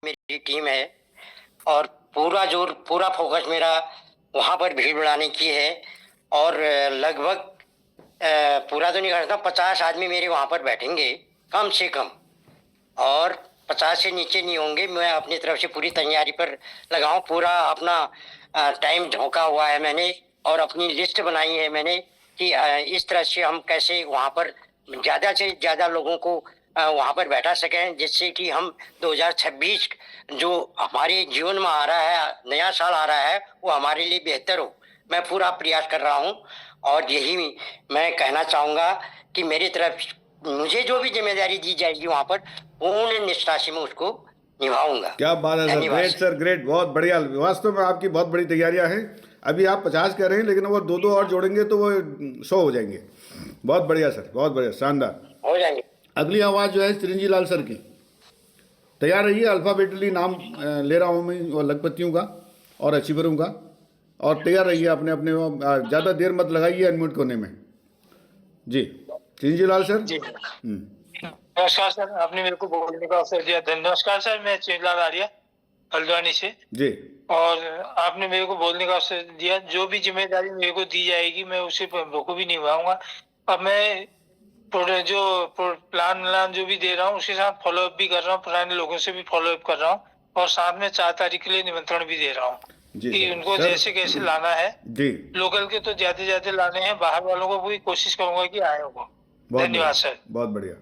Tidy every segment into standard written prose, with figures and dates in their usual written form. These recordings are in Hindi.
मेरी टीम है और पूरा जोर पूरा फोकस मेरा वहाँ पर भीड़ बढ़ाने की है। और लगभग पूरा तो नहीं कर सकता, 50 आदमी मेरे वहाँ पर बैठेंगे कम से कम, और 50 से नीचे नहीं होंगे। मैं अपनी तरफ से पूरी तैयारी पर लगाऊं, पूरा अपना टाइम झोंका हुआ है मैंने और अपनी लिस्ट बनाई है मैंने कि इस तरह से हम कैसे वहाँ पर ज़्यादा से ज़्यादा लोगों को वहाँ पर बैठा सकें, जिससे कि हम 2026 जो हमारे जीवन में आ रहा है, नया साल आ रहा है, वो हमारे लिए बेहतर हो। मैं पूरा प्रयास कर रहा हूँ और यही मैं कहना चाहूँगा कि मेरी तरफ मुझे जो भी जिम्मेदारी दी जाएगी वहाँ पर पूर्ण निष्ठा से मैं उसको निभाऊंगा। क्या बात है सर, ग्रेट सर, ग्रेट, बहुत बढ़िया। वास्तव में आपकी बहुत बड़ी तैयारियां हैं। अभी आप 50 कह रहे हैं, लेकिन वो दो और जोड़ेंगे तो वो 100 हो जाएंगे। बहुत बढ़िया सर, बहुत बढ़िया, शानदार हो जाएंगे। अगली आवाज़ जो है चिरंजी लाल सर की। तैयार रहिए, अल्फ़ाबेटली नाम ले रहा हूँ मैं और लखपतियों का और अचीवरों का, और तैयार रहिए अपने अपने। ज़्यादा देर मत लगाइए अनम्यूट करने में। जी चिरंजी लाल सर। नमस्कार सर, आपने मेरे को बोलने का अवसर दिया, धन्यवाद। नमस्कार सर, मैं चिरंजीलाल आर्या हल्द्वानी से जी। और आपने मेरे को बोलने का अवसर दिया। जो भी जिम्मेदारी मेरे को दी जाएगी मैं उसे बखूबी निभाऊंगा। अब मैं जो प्लान जो भी दे रहा हूँ उसके साथ फॉलोअप भी कर रहा हूँ, पुराने लोगों से भी फॉलोअप कर रहा हूँ, और साथ में 4 तारीख के लिए निमंत्रण भी दे रहा हूँ कि उनको जैसे कैसे लाना है जी। लोकल के तो ज्यादा लाने हैं, बाहर वालों को भी कोशिश करूंगा कि आए हो। धन्यवाद सर, बहुत बढ़िया।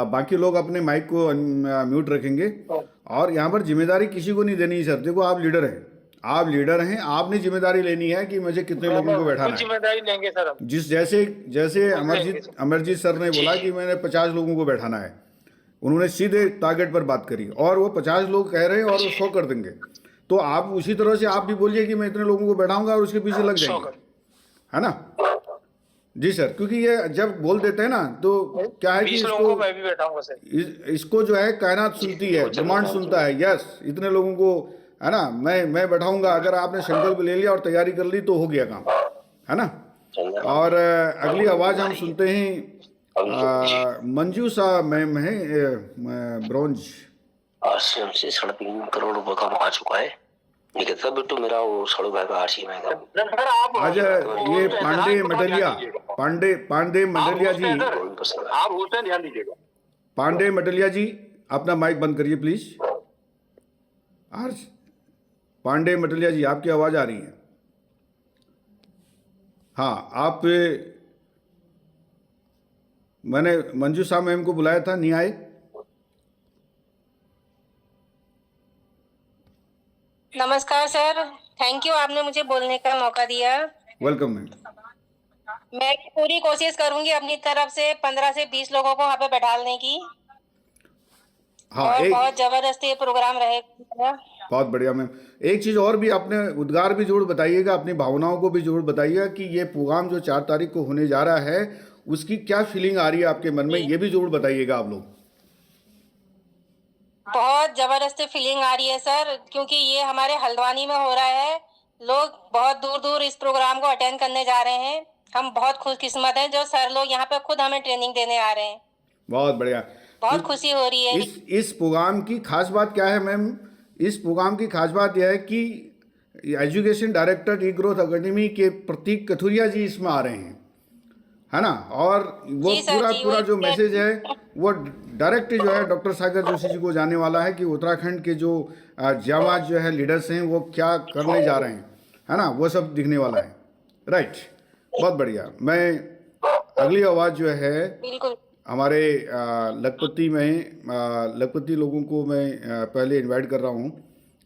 बाकी लोग अपने माइक को म्यूट रखेंगे और यहाँ पर जिम्मेदारी किसी को नहीं देनी सर। देखो आप लीडर हैं, आप लीडर हैं, आपने जिम्मेदारी लेनी है कि मुझे कितने लोगों को बैठाना है। जिम्मेदारी लेंगे सर हम। जैसे अमरजीत सर ने बोला कि मैंने 50 लोगों को बैठाना है, उन्होंने सीधे टारगेट पर बात करी और वो 50 लोग कह रहे हैं और वो 100 कर देंगे। तो आप उसी तरह से आप भी बोलिए कि मैं इतने लोगों को बैठाऊंगा और उसके पीछे लग जाएंगे, है ना जी सर। क्योंकि ये जब बोल देते हैं ना तो क्या है कि इसको मैं भी बैठाऊंगा सर। इसको जो है कायनात सुनती है, ब्रह्मांड सुनता है। यस, इतने लोगों को, है ना, मैं बैठाऊंगा। अगर आपने संकल्प ले लिया और तैयारी कर ली तो हो गया काम, है ना। और अगली आवाज हम सुनते हैं मंजू सा मैम है, ब्रॉन्ज। आश्रम से 3.5 करोड़ रुपए का आ चुका है। निकलता बिट्टू मेरा वो 6.5 का आरसी में आज ये पांडे मटलिया जी, आप बोलते हैं, ध्यान दीजिएगा। पांडे मटलिया जी, अपना माइक बंद करिए प्लीज। पांडे मटलिया जी, आपकी आवाज आ रही है। हाँ, आप, मैंने मंजू साहब मैम को बुलाया था, नहीं आए। नमस्कार सर, थैंक यू, आपने मुझे बोलने का मौका दिया। Welcome ma'am. मैं पूरी कोशिश करूंगी अपनी तरफ से 15 से 20 लोगों को वहाँ पे बैठाने की। हाँ, और बहुत जबरदस्ती प्रोग्राम रहेगा। बहुत बढ़िया मैम। एक चीज़ और भी, आपने उद्गार भी जरूर बताइएगा, अपनी भावनाओं को भी जरूर बताइएगा कि ये प्रोग्राम जो 4 तारीख को होने जा रहा है उसकी क्या फीलिंग आ रही है आपके मन में, ये भी जरूर बताइएगा आप लोग। बहुत जबरदस्त फीलिंग आ रही है सर, क्योंकि ये हमारे हल्द्वानी में हो रहा है। लोग बहुत दूर दूर इस प्रोग्राम को अटेंड करने जा रहे हैं। हम बहुत खुशकिस्मत हैं जो सर लोग यहाँ पे खुद हमें ट्रेनिंग देने आ रहे हैं। बहुत बढ़िया, बहुत खुशी हो रही है। इस प्रोग्राम की खास बात क्या है मैम? इस प्रोग्राम की खास बात यह है कि एजुकेशन डायरेक्टर ई ग्रोथ अकेडमी के प्रतीक कथुरिया जी इसमें आ रहे हैं, है ना। और वो पूरा जो मैसेज है वो डायरेक्ट जो है डॉक्टर सागर जोशी जी को जाने वाला है कि उत्तराखंड के जो जाबाज जो है लीडर्स हैं वो क्या करने जा रहे हैं, है ना, वो सब दिखने वाला है। राइट, बहुत बढ़िया। मैं अगली आवाज़ जो है हमारे लखपति लोगों को मैं पहले इनवाइट कर रहा हूँ,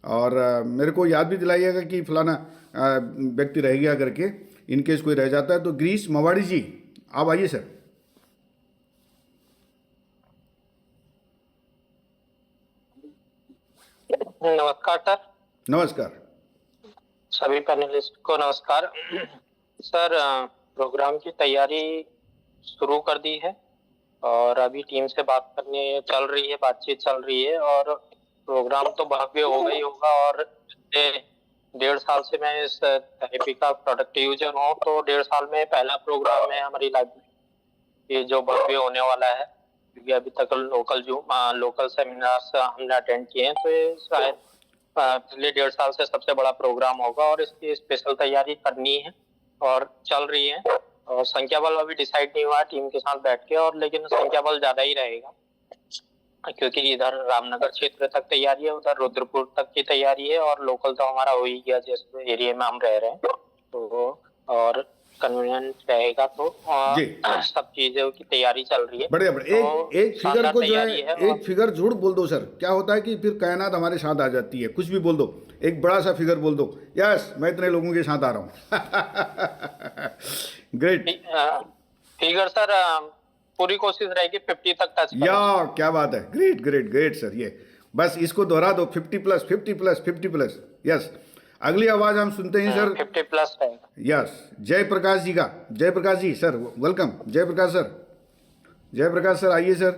और मेरे को याद भी दिलाइएगा कि फलाना व्यक्ति रह गया करके, इनकेस कोई रह जाता है तो। ग्रीस मवाड़ी जी, आप आइए सर। नमस्कार सर। नमस्कार सभी पैनलिस्ट को नमस्कार सर। प्रोग्राम की तैयारी शुरू कर दी है और अभी टीम से बातचीत चल रही है, और प्रोग्राम तो भव्य होगा ही होगा। और 1.5 साल से मैं इस थेरेपी का प्रोडक्ट यूजर हूँ, तो 1.5 साल में पहला प्रोग्राम है हमारी लाइफ में ये जो भव्य होने वाला है। क्योंकि अभी तक लोकल सेमिनार्स हमने अटेंड किए हैं, तो ये शायद पिछले 1.5 साल से सबसे बड़ा प्रोग्राम होगा और इसकी स्पेशल तैयारी करनी है और चल रही है। और संख्या बल अभी डिसाइड नहीं हुआ टीम के साथ बैठ के, और लेकिन संख्या बल ज्यादा ही रहेगा क्योंकि इधर रामनगर क्षेत्र तक तैयारी है, उधर रुद्रपुर तक की तैयारी है, और लोकल तो हमारा हो ही गया जिस एरिया में हम रह रहे हैं, तो और कन्वीनियंट रहेगा, तो सब चीजों की तैयारी चल रही है। बढ़िया बढ़िया। तो एक फिगर को जो है है एक फिगर झूठ बोल दो सर, क्या होता है कि फिर कायनात हमारे साथ आ जाती है। कुछ भी बोल दो, एक बड़ा सा फिगर बोल दो, यस मैं इतने लोगों के साथ आ रहा हूँ। ग्रेट फिगर सर, पूरी कोशिश रहेगी 50 तक टच करने। या क्या बात है, ग्रेट ग्रेट ग्रेट सर। ये बस इसको दोहरा दो, 50+, 50+, 50+। यस, अगली आवाज हम सुनते हैं सर 50+ रहेगा। यस, जयप्रकाश जी का। Jayaprakash ji sir welcome. Jayaprakash sir, Jayaprakash sir आइए सर।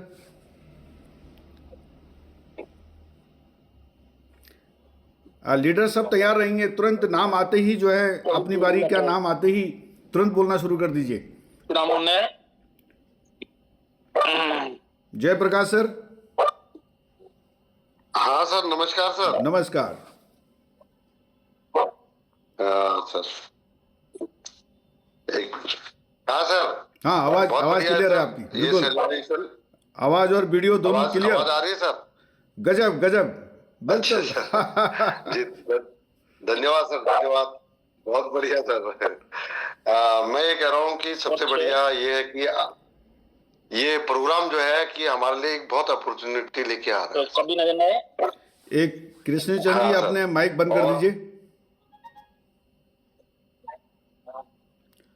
लीडर सब तैयार रहेंगे, तुरंत नाम आते ही जो है अपनी बारी का नाम आते ही तुरंत बोलना शुरू कर दीजिए। जयप्रकाश सर। हाँ सर, नमस्कार सर। नमस्कार सर एक हाँ सर। हाँ, आवाज क्लियर है आपकी, बिल्कुल। आवाज और वीडियो दोनों क्लियर। आवाज आ रही है सर? गजब गजब, बिल्कुल। जी धन्यवाद सर, धन्यवाद, बहुत बढ़िया सर। मैं ये कह रहा हूँ कि सबसे बढ़िया ये है कि ये प्रोग्राम जो है कि हमारे लिए एक बहुत अपॉर्चुनिटी लेके आ रहा है। सभी नजर में एक कृष्णचंद जी, अपने माइक बंद कर दीजिए।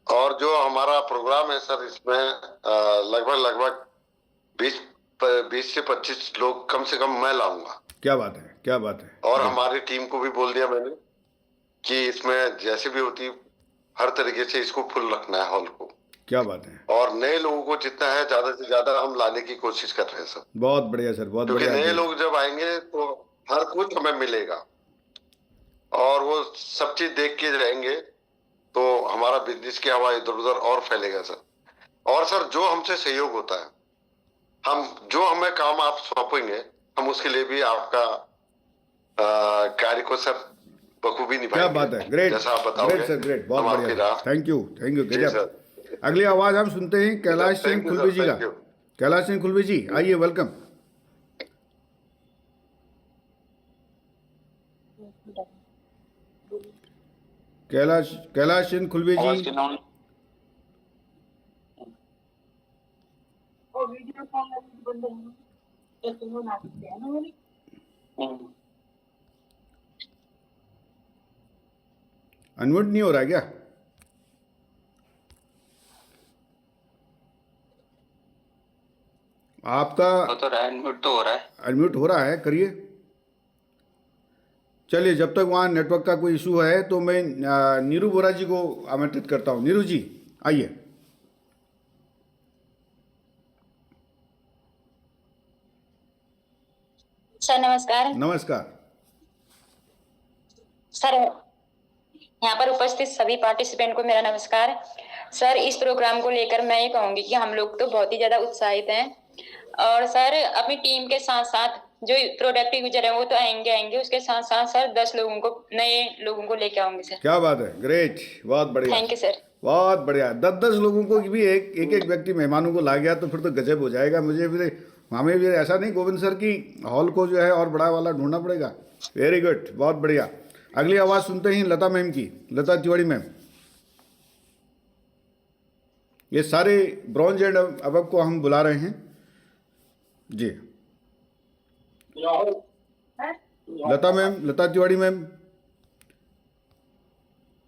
और जो हमारा प्रोग्राम है सर, इसमें लगभग 20 से 25 लोग कम से कम मैं लाऊंगा। क्या बात है, क्या बात है। और हमारी टीम को भी बोल दिया मैंने कि इसमें जैसे भी होती हर तरीके से इसको फुल रखना है हॉल को। क्या बात है। और नए लोगों को जितना है ज्यादा से ज्यादा हम लाने की कोशिश कर रहे हैं सर। बहुत बढ़िया सर, बहुत बढ़िया। क्योंकि नए लोग जब आएंगे तो हर कुछ हमें मिलेगा और वो सब चीज देख के रहेंगे, तो हमारा बिजनेस की हवा इधर उधर और फैलेगा सर। और सर जो हमसे सहयोग होता है, जो हमें काम आप सौंपेंगे, हम उसके लिए भी आपका कार्य को सर बखूबी निभाएंगे। क्या बात है, ग्रेट, जैसा आप बताओगे। ग्रेट सर, ग्रेट, बहुत बढ़िया, थैंक यू गजब। अगली आवाज हम सुनते हैं कैलाश सिंह खुलबे जी का। कैलाश सिंह खुलबे जी आइए, वेलकम। कैलाश सिंह खुलबे जी। अनम्यूट नहीं हो रहा है क्या? आपका तो अनम्यूट तो हो रहा है। अनम्यूट हो रहा है, करिए। चलिए, जब तक वहाँ नेटवर्क का कोई इशू है तो मैं नीरू बोरा जी को आमंत्रित करता हूँ। नीरू जी आइए। सर नमस्कार। नमस्कार सर, यहाँ पर उपस्थित सभी पार्टिसिपेंट को मेरा नमस्कार। सर, इस प्रोग्राम को लेकर मैं ये कहूँगी कि हम लोग तो बहुत ही ज़्यादा उत्साहित हैं, और सर अपनी टीम के साथ साथ जो प्रोडक्टिव यूजर है वो तो आएंगे, उसके साथ साथ सर 10 लोगों को, नए लोगों को लेके आऊंगे सर। क्या बात है, ग्रेट, बहुत बढ़िया, थैंक यू सर। बहुत बढ़िया। 10 लोगों को भी एक व्यक्ति मेहमानों को ला गया तो फिर तो गजब हो जाएगा। मुझे फिर हमें भी ऐसा नहीं गोविंद सर की हॉल को जो है और बड़ा वाला ढूंढना पड़ेगा। वेरी गुड, बहुत बढ़िया। अगली आवाज सुनते हैं लता मैम की। लता तिवारी मैम। ये सारे ब्रॉन्ज एंड अबव को हम बुला रहे हैं जी। लता मैम, लता तिवारी मैम।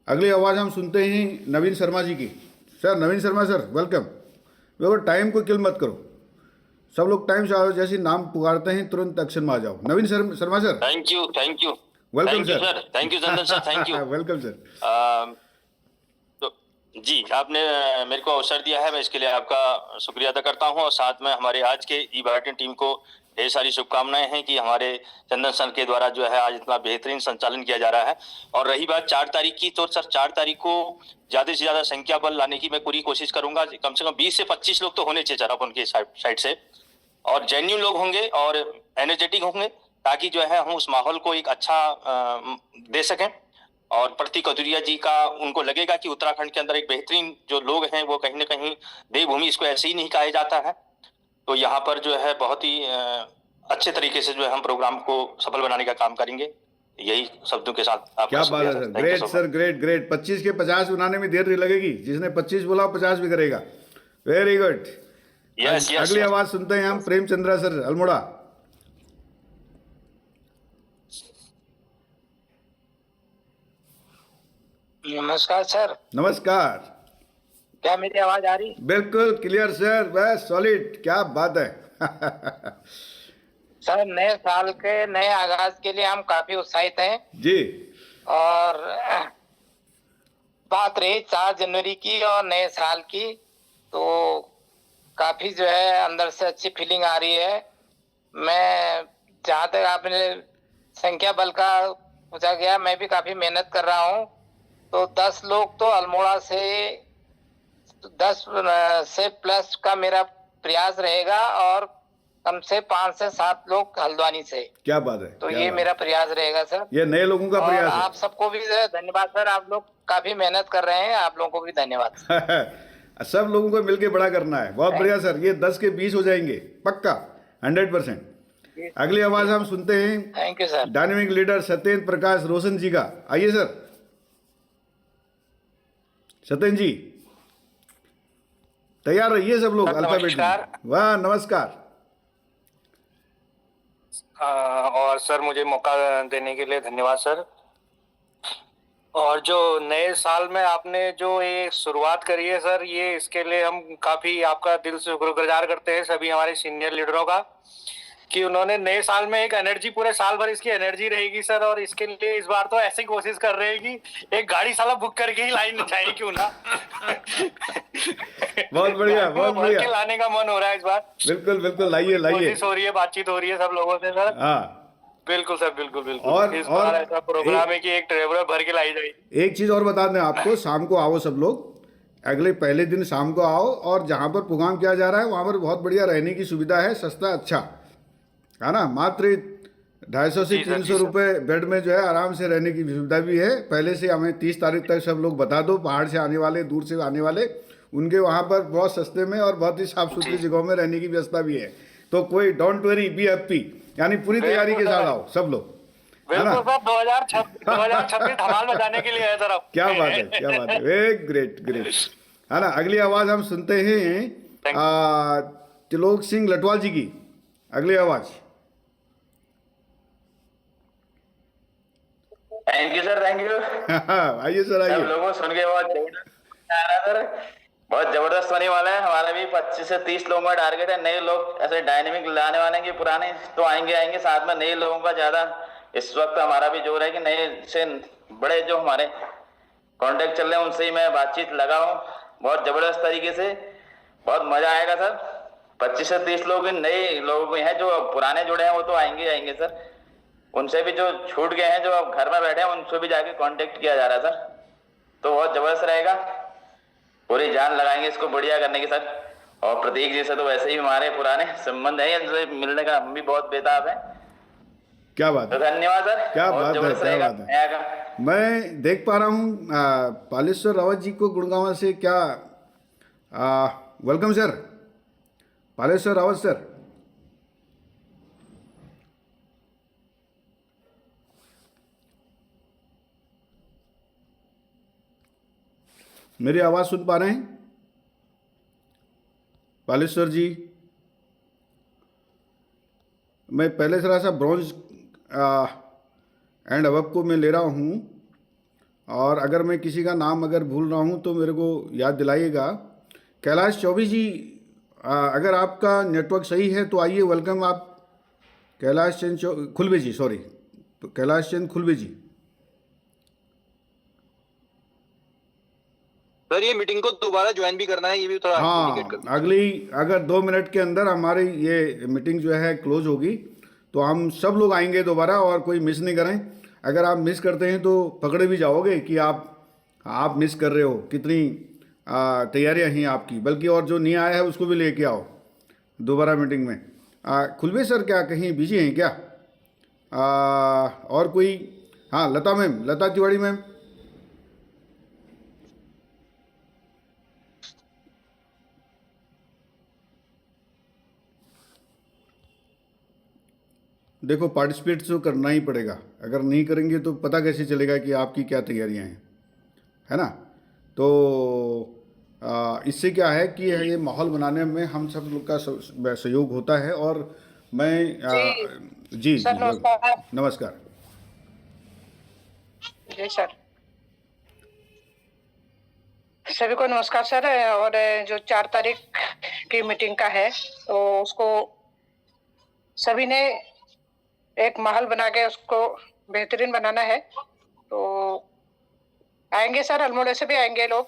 अगली आवाज हम सुनते हैं नवीन शर्मा जी की। सर नवीन शर्मा सर वेलकम। देखो टाइम को किल मत करो, सब लोग टाइम से आओ, जैसे नाम पुकारते हैं तुरंत एक्शन में आ जाओ। Naveen Sharma sir. Thank you welcome sir. Thank you Chandan sir, thank you. Welcome sir. तो जी, आपने मेरे को अवसर दिया है, मैं इसके लिए आपका शुक्रिया अदा करता हूं, और साथ में हमारे आज के ई-भारती टीम को ढेर सारी शुभकामनाएं हैं कि हमारे चंदन सर के द्वारा जो है आज इतना बेहतरीन संचालन किया जा रहा है। और रही बात 4 तारीख की, तो सर 4 तारीख को ज्यादा से ज्यादा संख्या बल लाने की मैं पूरी कोशिश करूंगा। कम से कम 20 से 25 लोग तो होने चाहिए सर अपन के साइड से, और जेन्युइन लोग होंगे और एनर्जेटिक होंगे, ताकि जो है हम उस माहौल को एक अच्छा दे सकें। और प्रतीक कथुरिया जी का उनको लगेगा कि उत्तराखंड के अंदर एक बेहतरीन जो लोग हैं वो कहीं ना कहीं, देवभूमि इसको ऐसे ही नहीं कहा जाता है, तो यहाँ पर जो है बहुत ही अच्छे तरीके से जो है हम प्रोग्राम को सफल बनाने का काम करेंगे। यही शब्दों के साथ क्या बात है sir, great sir, great great. 25 के 50 बनाने में देर नहीं लगेगी, जिसने 25 बोला 50 भी करेगा। Very good. अगली आवाज सुनते हैं हम प्रेमचंद्रा सर अल्मोड़ा। नमस्कार सर। नमस्कार। क्या मेरी आवाज आ रही? बिल्कुल क्लियर सर, बस सॉलिड, क्या बात है। सर नए साल के नए आगाज के लिए हम काफी उत्साहित हैं जी। और बात रही 4 जनवरी की और नए साल की, तो काफी जो है अंदर से अच्छी फीलिंग आ रही है। मैं जहाँ तक आपने संख्या बल का पूछा गया, मैं भी काफी मेहनत कर रहा हूँ। तो 10 लोग तो अल्मोड़ा से, 10 से प्लस का मेरा प्रयास रहेगा और कम से 5 से 7 लोग हल्द्वानी से। क्या बात है। तो ये मेरा प्रयास रहेगा सर। ये नए लोगों का प्रयास है। आप सबको भी धन्यवाद सर, आप लोग काफी मेहनत कर रहे हैं, आप लोगों को भी धन्यवाद। सब लोगों को मिलके बड़ा करना है। बहुत बढ़िया सर, ये 10 के 20 हो जाएंगे पक्का, 100%। अगली आवाज हम सुनते हैं। Thank you sir. Dynamic leader Satyendra Prakash Roshan ji का। आइए सर। सत्येंद्र जी तैयार रहिए सब लोग अल्फाबेट में। वाह नमस्कार। और सर मुझे मौका देने के लिए धन्यवाद सर। और जो नए साल में आपने जो ये शुरुआत करी है सर, ये इसके लिए हम काफी आपका दिल से शुक्रगुजार करते हैं सभी हमारे सीनियर लीडरों का, कि उन्होंने नए साल में एक एनर्जी, पूरे साल भर इसकी एनर्जी रहेगी सर। और इसके लिए इस बार तो ऐसी कोशिश कर रहे हैं कि एक गाड़ी साला बुक करके ही लाइन जाए क्यों ना। बहुत बढ़िया, बहुत बढ़िया। लाने का मन हो रहा है इस बार। बिल्कुल बिल्कुल, लाइए लाइए। कोशिश हो रही है, बातचीत हो रही है सब लोगों से सर। हाँ बिल्कुल सर, बिल्कुल बिल्कुल। और इस बार ऐसा प्रोग्राम है कि एक ट्रेवलर भर के लाई जाएगी। एक चीज और बता दें आपको, शाम को आओ सब लोग, अगले पहले दिन शाम को आओ, और जहाँ पर प्रोग्राम किया जा रहा है वहाँ पर बहुत बढ़िया रहने की सुविधा है, सस्ता अच्छा है ना। मात्र 250 से 300 रुपये बेड में जो है आराम से रहने की सुविधा भी है। पहले से हमें 30 तारीख तक सब लोग बता दो, पहाड़ से आने वाले, दूर से आने वाले, उनके वहाँ पर बहुत सस्ते में और बहुत ही साफ सुथरी जगहों में रहने की व्यवस्था भी है। तो कोई डोंट वरी, बी हैप्पी, यानी पूरी तैयारी के साथ आओ सब लोग, है ना। 2026 धमाल मचाने के लिए है सर। क्या बात है, क्या बात है, वेरी ग्रेट ग्रेट, है ना। अगली आवाज हम सुनते हैं त्रिलोक सिंह लटवाल जी की। अगली आवाज। Thank you sir, thank you. आइए सर, आइए। सब लोगों सुन के बहुत जबरदस्त आ रहा है सर, बहुत जबरदस्त होने वाला है। हमारा भी 25 से 30 लोगों का टारगेट है। नए लोग ऐसे डायनेमिक लाने वाले की, पुराने तो आएंगे, साथ में नए लोगों का ज्यादा इस वक्त हमारा भी जोर है कि नए से बड़े जो हमारे कॉन्टेक्ट चल रहे हैं उनसे ही मैं बातचीत लगाऊं बहुत जबरदस्त तरीके से। बहुत मजा आएगा सर। 25 से 30 लोग नए लोग हैं, जो पुराने जुड़े हैं वो तो आएंगे सर। उनसे भी जो छूट गए हैं, जो अब घर में बैठे हैं, उनसे भी जाके कांटेक्ट किया जा रहा है सर। तो बहुत जबरदस्त रहेगा, पूरी जान लगाएंगे इसको बढ़िया करने की सर। और प्रतीक जी से तो वैसे ही हमारे पुराने संबंध है, इनसे मिलने का हम भी बहुत बेताब है। क्या बात है, तो धन्यवाद सर। क्या बात है, क्या बात है। मैं देख पा रहा हूँ पालेश्वर रावत जी को गुड़गांव से। क्या welcome sir, Paleshwar Rawat sir. मेरी आवाज़ सुन पा रहे हैं पालेश्वर जी? मैं पहले थोड़ा सा ब्रॉन्ज एंड अबव को मैं ले रहा हूँ, और अगर मैं किसी का नाम अगर भूल रहा हूँ तो मेरे को याद दिलाइएगा। कैलाश चौबे जी, अगर आपका नेटवर्क सही है तो आइए, वेलकम आप। कैलाश चंद खुलबे जी, सॉरी, कैलाश चंद खुलबे जी। सर ये मीटिंग को दोबारा ज्वाइन भी करना है, ये भी थोड़ा हाँ, अगली अगर 2 मिनट के अंदर हमारी ये मीटिंग जो है क्लोज होगी तो हम सब लोग आएंगे दोबारा, और कोई मिस नहीं करें। अगर आप मिस करते हैं तो पकड़े भी जाओगे कि आप मिस कर रहे हो। कितनी तैयारियां हैं आपकी, बल्कि और जो नहीं आया है उसको भी लेके आओ दोबारा मीटिंग में। खुलबे सर क्या कहीं बिजी हैं क्या? और कोई? हाँ, लता मैम, लता तिवारी मैम। देखो, पार्टिसिपेट तो करना ही पड़ेगा, अगर नहीं करेंगे तो पता कैसे चलेगा कि आपकी क्या तैयारियां हैं, है ना? तो इससे क्या है कि ये माहौल बनाने में हम सब लोग का सहयोग होता है। और मैं जी सर नमस्कार। नमस्कार जी सर, सभी को नमस्कार सर। और जो 4 तारीख की मीटिंग का है तो उसको सभी ने एक माहौल बना के उसको बेहतरीन बनाना है। तो आएंगे सर, अल्मोड़ा से भी आएंगे लोग,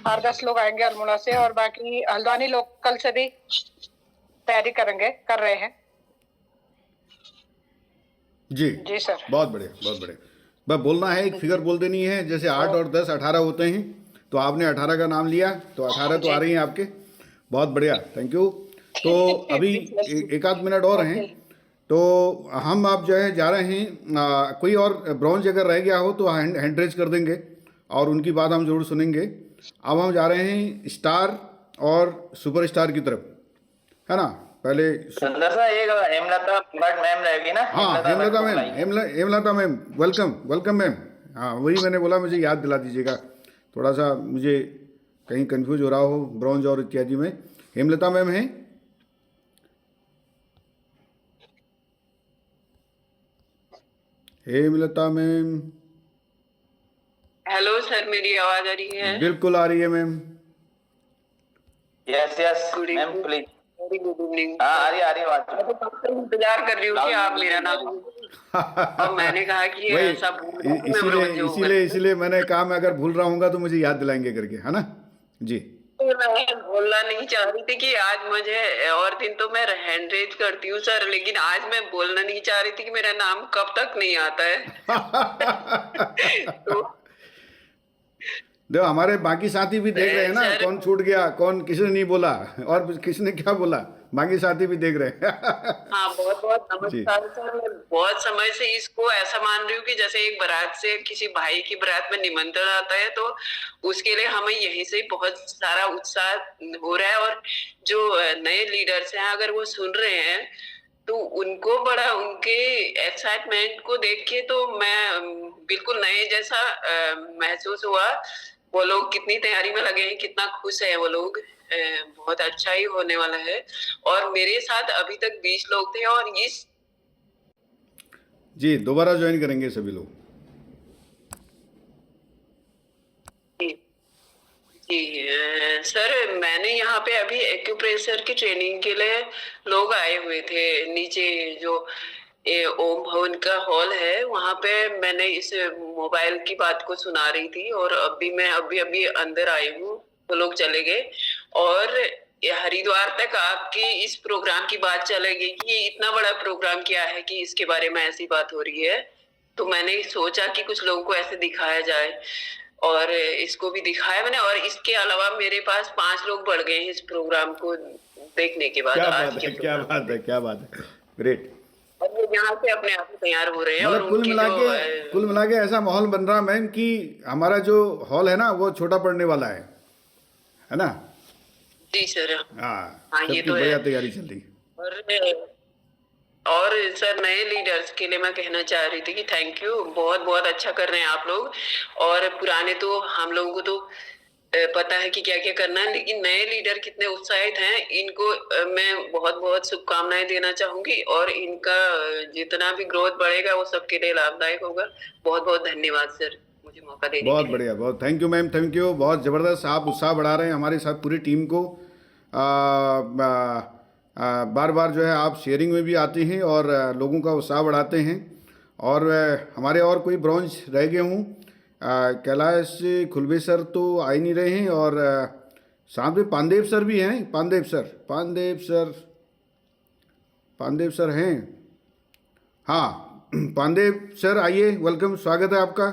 8-10 लोग आएंगे अल्मोड़ा से, और बाकी हल्द्वानी लोकल से भी तैयारी कर रहे हैं। जी जी सर, बहुत बढ़िया, बहुत बढ़िया। बस बोलना है, एक फिगर बोल देनी है, जैसे 8 और 10 18 होते हैं, तो आपने 18 का नाम लिया तो 18 तो आ रही हैं आपके। बहुत बढ़िया, थैंक यू। तो अभी एक आध मिनट और हैं, तो हम आप जो है जा रहे हैं। कोई और ब्रॉन्ज अगर रह गया हो तो हैंड रेज कर देंगे और उनकी बात हम जरूर सुनेंगे। अब हम जा रहे हैं स्टार और सुपर स्टार की तरफ, है ना? पहले हेमलता भट्ट मैम रहेगी ना? हाँ, Hemlata ma'am, Hemlata ma'am, welcome welcome ma'am. हाँ, वही मैंने बोला, मुझे याद दिला दीजिएगा, थोड़ा सा मुझे कहीं कंफ्यूज हो रहा हो ब्रॉन्ज और इत्यादि में। हेमलता मैम हैं? हेमलता मैम? हेलो सर, मेरी आवाज आ रही है? बिल्कुल आ रही है ma'am. Yes yes ma'am please. Very good evening. हाँ, आ रही है आवाज। मैं तो इंतजार कर रही हूँ कि आप मेरा नाम और मैंने कहा कि ऐसा इसीलिए मैंने कहा मैं अगर भूल रहा हूँगा तो मुझे याद दिलाएंगे करके, है ना? जी। मैं बोलना नहीं चाह रही थी कि आज मुझे, और दिन तो मैं हैंड रेज करती हूँ सर, लेकिन आज मैं बोलना नहीं चाह रही थी कि मेरा नाम कब तक नहीं आता है। तो देखो, हमारे बाकी साथी भी देख रहे हैं ना, कौन छूट गया, कौन किसने नहीं बोला और किसने क्या बोला, बाकी साथी भी देख रहे हैं। हाँ, बहुत बहुत नमस्कार सर। मैं बहुत समय से इसको ऐसा मान रही हूँ कि जैसे एक बारात से किसी भाई की बारात में निमंत्रण आता है, तो उसके लिए हमें यहीं से बहुत सारा उत्साह हो रहा है। और जो नए लीडर्स हैं, अगर वो सुन रहे हैं तो उनको बड़ा, उनके एक्साइटमेंट को देख के तो मैं बिल्कुल नए जैसा महसूस हुआ। वो लोग कितनी तैयारी में लगे हैं, कितना खुश है वो लोग। बहुत अच्छा ही होने वाला है। और मेरे साथ अभी तक 20 लोग थे, और इस जी दोबारा ज्वाइन करेंगे सभी लोग। जी सर, मैंने यहाँ पे अभी एक्यूप्रेशर की ट्रेनिंग के लिए लोग आए हुए थे। नीचे जो ओम भवन का हॉल है, वहां पे मैंने इस मोबाइल की बात को सुना रही थी, और मैं अभी अंदर आई हूँ, वो लोग चले गए। और हरिद्वार तक आपकी इस प्रोग्राम की बात चलेगी कि ये इतना बड़ा प्रोग्राम क्या है कि इसके बारे में ऐसी बात हो रही है। तो मैंने सोचा कि कुछ लोगों को ऐसे दिखाया जाए, और इसको भी दिखाया मैंने। और इसके अलावा मेरे पास 5 लोग बढ़ गए हैं इस प्रोग्राम को देखने के बाद। क्या बात है, क्या बात है, क्या बात है, ग्रेट। और वो यहाँ से अपने आप तैयार हो रहे हैं। मतलब कुल मिला के ऐसा माहौल बन रहा मैम कि हमारा जो हॉल है ना वो छोटा पड़ने वाला है ना? जी सर। हाँ, ये तो बढ़िया तैयारी चल रही। और सर, नए लीडर्स के लिए मैं कहना चाह रही थी कि थैंक यू, बहुत बहुत अच्छा कर रहे हैं आप लोग। और पुराने तो हम लोगों को तो पता है कि क्या क्या करना है, लेकिन नए लीडर कितने उत्साहित हैं, इनको मैं बहुत बहुत शुभकामनाएं देना चाहूंगी। और इनका जितना भी ग्रोथ बढ़ेगा वो सबके लिए लाभदायक होगा। बहुत बहुत धन्यवाद सर, मुझे मौका देने के लिए। बहुत बढ़िया, बहुत thank you ma'am, thank you. बहुत ज़बरदस्त आप उत्साह बढ़ा रहे हैं हमारे साथ पूरी टीम को। बार बार जो है आप शेयरिंग में भी आते हैं और लोगों का उत्साह बढ़ाते हैं। और हमारे और कोई ब्रॉन्ज रह गए हूँ, कैलाश खुलबे सर तो आ ही नहीं रहे हैं, और साथ में पांडेव सर भी हैं। पांडेव सर हैं। हाँ, पांडेव सर आइए, वेलकम, स्वागत है आपका।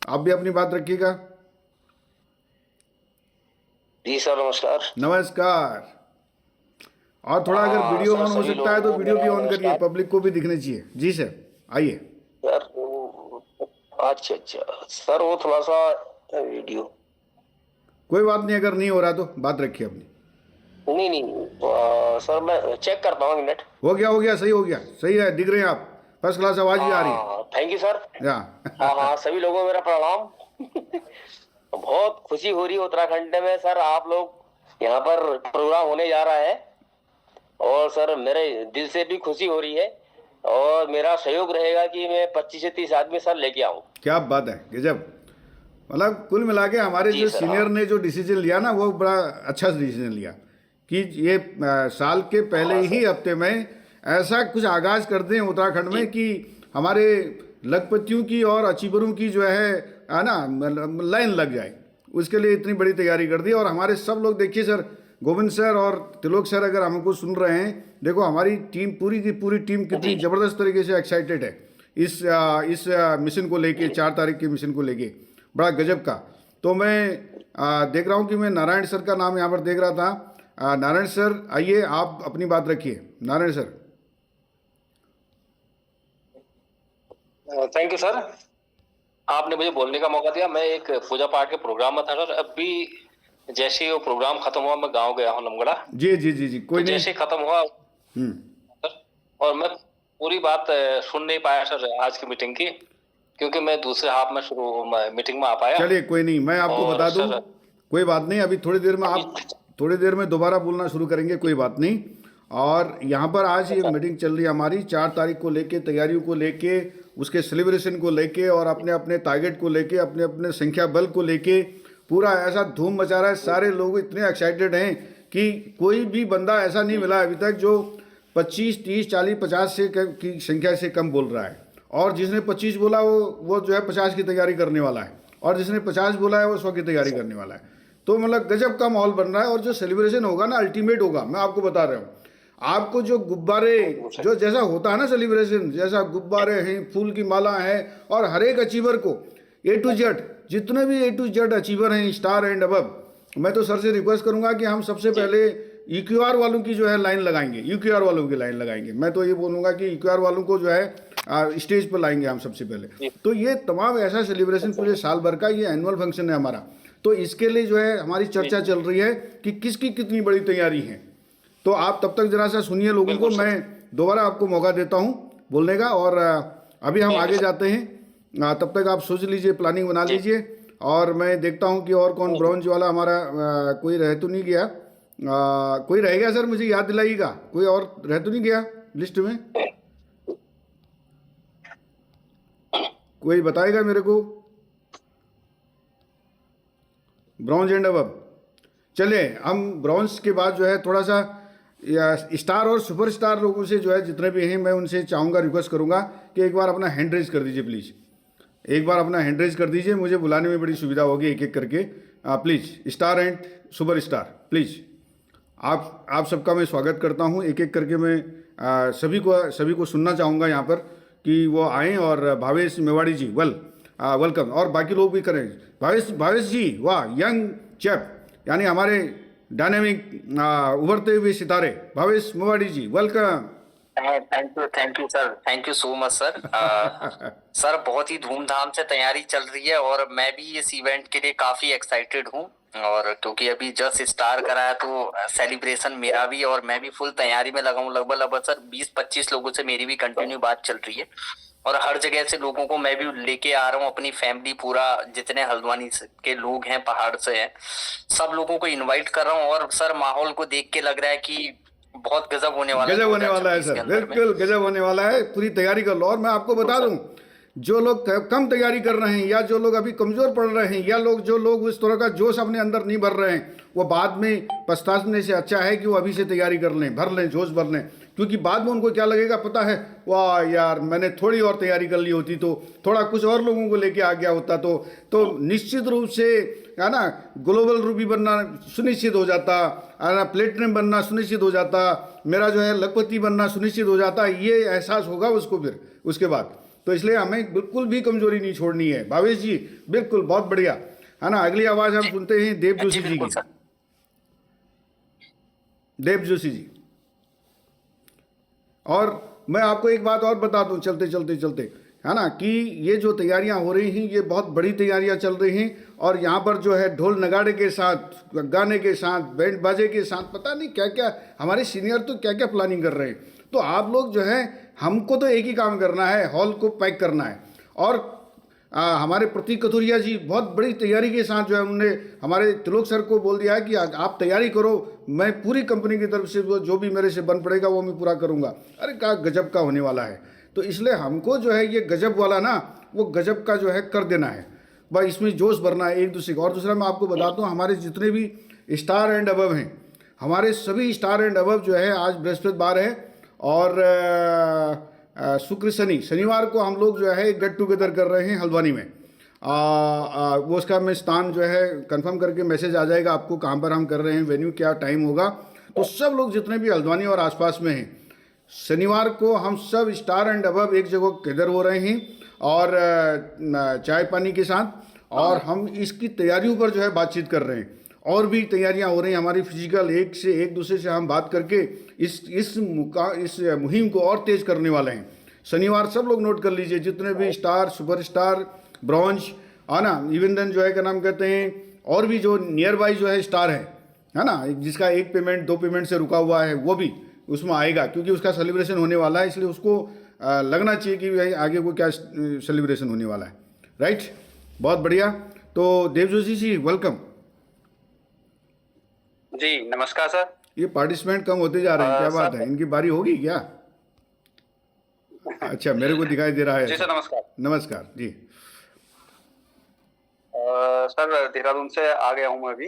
आप भी अपनी बात रखिएगा। जी सर, नमस्कार। नमस्कार। और थोड़ा अगर वीडियो ऑन हो सकता है तो वीडियो भी ऑन करिए, पब्लिक को भी दिखने चाहिए। जी सर, आइए सर। अच्छा सर, वो थोड़ा सा वीडियो, कोई बात नहीं, अगर नहीं हो रहा तो बात रखिए अपनी। नहीं सर, मैं चेक करता हूँ, मिनट। हो गया, सही हो गया, सही है, दिख रहे हैं आप, फर्स्ट क्लास आवाज भी आ रही है। Thank you sir. हाँ, सभी लोगों को मेरा प्रणाम। बहुत खुशी हो रही है उत्तराखंड में सर, आप लोग यहाँ पर प्रोग्राम होने जा रहा है, और सर मेरे दिल से भी खुशी हो रही है, और मेरा सहयोग रहेगा कि मैं 25 से 30 आदमी सर लेके आऊँ। क्या बात है, गजब। मतलब कुल मिला के हमारे जो सीनियर ने जो डिसीजन लिया ना, वो बड़ा अच्छा डिसीजन लिया कि ये साल के पहले ही हफ्ते में ऐसा कुछ आगाज कर दें उत्तराखंड में कि हमारे लखपतियों की और अचीवरों की जो है ना लाइन लग जाए। उसके लिए इतनी बड़ी तैयारी कर दी। और हमारे सब लोग देखिए सर, गोविंद सर और तिलोक सर अगर हमको सुन रहे हैं, देखो हमारी टीम पूरी की पूरी टीम कितनी ज़बरदस्त तरीके से एक्साइटेड है इस मिशन को लेके, 4 तारीख के मिशन को लेके, बड़ा गजब का। तो मैं देख रहा हूँ कि मैं नारायण सर का नाम यहाँ पर देख रहा था। नारायण सर आइए, आप अपनी बात रखिए। Narayan sir. Thank you sir, आपने मुझे बोलने का मौका दिया। मैं एक पूजा पाठ के प्रोग्राम में था सर, अभी जैसे ही वो प्रोग्राम खत्म हुआ मैं गांव गया हूँ लमगड़ा। जी जी जी जी, कोई तो नहीं। जैसे खत्म हुआ सर, और मैं पूरी बात सुन नहीं पाया सर आज की मीटिंग की, क्योंकि मैं दूसरे हाफ में शुरू मीटिंग में आ पाया। चलिए कोई नहीं, मैं आपको बता दूं, कोई बात नहीं, अभी थोड़ी देर में आप थोड़ी देर में दोबारा बोलना शुरू करेंगे, कोई बात नहीं। और यहाँ पर आज ये मीटिंग चल रही है हमारी 4 तारीख को लेके, तैयारियों को लेके, उसके सेलिब्रेशन को लेके, और अपने अपने टारगेट को लेके, अपने अपने संख्या बल को लेके पूरा ऐसा धूम मचा रहा है। सारे लोग इतने एक्साइटेड हैं कि कोई भी बंदा ऐसा नहीं मिला अभी तक जो 25, 30, 40, 50 से की संख्या से कम बोल रहा है। और जिसने 25 बोला वो जो है 50 की तैयारी करने वाला है, और जिसने 50 बोला है वो 100 की तैयारी करने वाला है। तो मतलब गजब का माहौल बन रहा है। और जो सेलिब्रेशन होगा ना, अल्टीमेट होगा, मैं आपको बता रहा हूँ। आपको जो गुब्बारे, जो जैसा होता है ना सेलिब्रेशन, जैसा गुब्बारे हैं, फूल की माला है, और हर एक अचीवर को A to Z, जितने भी A to Z अचीवर हैं, स्टार एंड अबव, मैं तो सर से रिक्वेस्ट करूंगा कि हम सबसे पहले EQR वालों की जो है लाइन लगाएंगे, EQR वालों की लाइन लगाएंगे। मैं तो ये बोलूँगा कि EQR वालों को जो है स्टेज पर लाएंगे हम सबसे पहले। तो ये तमाम ऐसा सेलिब्रेशन पूरे साल भर का, ये एनुअल फंक्शन है हमारा। तो इसके लिए जो है हमारी चर्चा चल रही है कि किसकी कितनी बड़ी तैयारी है। तो आप तब तक जरा सा सुनिए लोगों को, मैं दोबारा आपको मौका देता हूँ बोलने का। और अभी हम आगे जाते हैं, तब तक आप सोच लीजिए, प्लानिंग बना लीजिए। और मैं देखता हूँ कि और कौन ब्रॉन्ज वाला हमारा कोई रह तो नहीं गया। कोई रह गया सर, मुझे याद दिलाइएगा, कोई और रह तो नहीं गया लिस्ट में? कोई बताएगा मेरे को? Bronze and above. चलिए, हम ब्रॉन्ज के बाद जो है थोड़ा सा स्टार और सुपरस्टार लोगों से जो है जितने भी हैं, मैं उनसे चाहूँगा, रिक्वेस्ट करूँगा कि एक बार अपना हैंड रेज कर दीजिए प्लीज़। एक बार अपना हैंड रेज कर दीजिए, मुझे बुलाने में बड़ी सुविधा होगी एक एक करके। Please, star and superstar please, आप सबका मैं स्वागत करता हूँ। एक एक करके मैं सभी को सुनना चाहूँगा यहाँ पर कि वो आएँ। और भावेश मेवाड़ी जी, वेलकम। और बाकी लोग भी करें। भावेश जी, वाह, यंग चैप, यानी हमारे डायनेमिक उभरते हुए सितारे, Bhavesh Mewari ji, welcome. Thank you sir, thank you so much sir. Sir बहुत ही धूमधाम से तैयारी चल रही है, और मैं भी इस इवेंट के लिए काफी एक्साइटेड हूँ। और क्योंकि अभी जस्ट स्टार्ट करा है, तो सेलिब्रेशन मेरा भी और मैं भी फुल तैयारी में लगा हूँ। लगभग सर 20-25 लोगों से मेरी भी कंटिन्यू बात चल रही है, और हर जगह से लोगों को मैं भी लेके आ रहा हूँ, अपनी फैमिली पूरा, जितने हल्द्वानी के लोग हैं, पहाड़ से हैं, सब लोगों को इनवाइट कर रहा हूँ। और सर माहौल को देख के लग रहा है कि बहुत गजब होने वाला है। गजब होने वाला है सर, बिल्कुल गजब होने वाला है। पूरी तैयारी कर लो। और मैं आपको बता दूं, जो लोग कम तैयारी कर रहे हैं, या जो लोग अभी कमजोर पड़ रहे हैं, या जो लोग उस तरह का जोश अपने अंदर नहीं भर रहे हैं, वो बाद में पछताने से अच्छा है कि वो अभी से तैयारी कर लें, भर लें, जोश भर लें। क्योंकि बाद में उनको क्या लगेगा पता है, वाह यार, मैंने थोड़ी और तैयारी कर ली होती, तो थोड़ा कुछ और लोगों को लेके आ गया होता, तो निश्चित रूप से है ना, ग्लोबल रूबी बनना सुनिश्चित हो जाता, है ना, प्लेटिनम बनना सुनिश्चित हो जाता, मेरा जो है लखपति बनना सुनिश्चित हो जाता। ये एहसास होगा उसको फिर उसके बाद। तो इसलिए हमें बिल्कुल भी कमजोरी नहीं छोड़नी है। भावेश जी, बिल्कुल, बहुत बढ़िया, है ना। अगली आवाज़ हम सुनते हैं देव जोशी जी की। देव जोशी जी। और मैं आपको एक बात और बता दूं चलते, है ना, कि ये जो तैयारियां हो रही हैं ये बहुत बड़ी तैयारियां चल रही हैं, और यहाँ पर जो है ढोल नगाड़े के साथ, गाने के साथ, बैंड बाजे के साथ, पता नहीं क्या क्या हमारे सीनियर तो क्या क्या प्लानिंग कर रहे हैं। तो आप लोग जो है, हमको तो एक ही काम करना है, हॉल को पैक करना है। और हमारे प्रतीक कथुरिया जी बहुत बड़ी तैयारी के साथ जो है उन्होंने हमारे तिलोक सर को बोल दिया है कि आप तैयारी करो, मैं पूरी कंपनी की तरफ से जो भी मेरे से बन पड़ेगा वो मैं पूरा करूँगा। अरे क्या गजब का होने वाला है। तो इसलिए हमको जो है ये गजब वाला ना, वो गजब का जो है कर देना है भाई, इसमें जोश भरना है एक दूसरे को। और दूसरा मैं आपको बताता हूँ, हमारे जितने भी स्टार एंड अबव हैं, हमारे सभी स्टार एंड अबव जो है, आज बृहस्पतिवार है और शुक्र शनिवार को हम लोग जो है गेट टुगेदर कर रहे हैं हल्द्वानी में। वो उसका मैं स्थान जो है कंफर्म करके मैसेज आ जाएगा आपको, कहाँ पर हम कर रहे हैं, वेन्यू क्या, टाइम होगा। तो सब लोग जितने भी हल्द्वानी और आसपास में हैं, शनिवार को हम सब स्टार एंड अबव एक जगह गैदर हो रहे हैं और चाय पानी के साथ, और हम इसकी तैयारियों पर जो है बातचीत कर रहे हैं। और भी तैयारियां हो रही हैं हमारी फिजिकल, एक दूसरे से हम बात करके इस मुहिम को और तेज करने वाले हैं। शनिवार सब लोग नोट कर लीजिए, जितने भी स्टार, सुपरस्टार, ब्रॉन्ज, है ना, इवन देन जो है क्या नाम कहते हैं, और भी जो नियर बाई जो है स्टार है ना, जिसका 1 पेमेंट 2 पेमेंट से रुका हुआ है, वो भी उसमें आएगा, क्योंकि उसका सेलिब्रेशन होने वाला है, इसलिए उसको लगना चाहिए कि भाई आगे को क्या सेलिब्रेशन होने वाला है। राइट, बहुत बढ़िया। तो देव जोशी जी वेलकम जी। नमस्कार सर। ये पार्टिसिपेंट कम होते जा रहे हैं, क्या बात है, इनकी बारी होगी क्या? अच्छा, मेरे को दिखाई दे रहा है। जी सर, नमस्कार। नमस्कार जी। सर देहरादून से आ गया हूँ मैं अभी,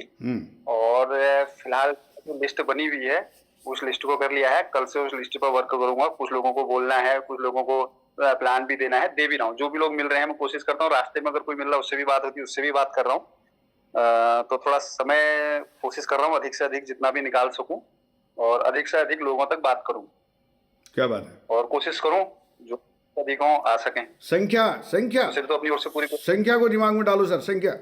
और फिलहाल लिस्ट बनी हुई है, उस लिस्ट को कर लिया है। कल से उस लिस्ट पर वर्क करूंगा। कुछ लोगों को बोलना है, कुछ लोगों को प्लान भी देना है, दे भी रहा हूँ। जो भी लोग मिल रहे हैं मैं कोशिश करता हूँ, रास्ते में अगर कोई मिल रहा है उससे भी बात होती है, उससे भी बात कर रहा हूँ। तो थोड़ा समय कोशिश कर रहा हूँ अधिक से अधिक जितना भी निकाल सकूं, और अधिक से अधिक लोगों तक बात करूं। क्या बात है। और कोशिश करूं जो अधिक हो आ सकें। संख्या तो अपनी ओर से पूरी संख्या को दिमाग में डालो सर। संख्या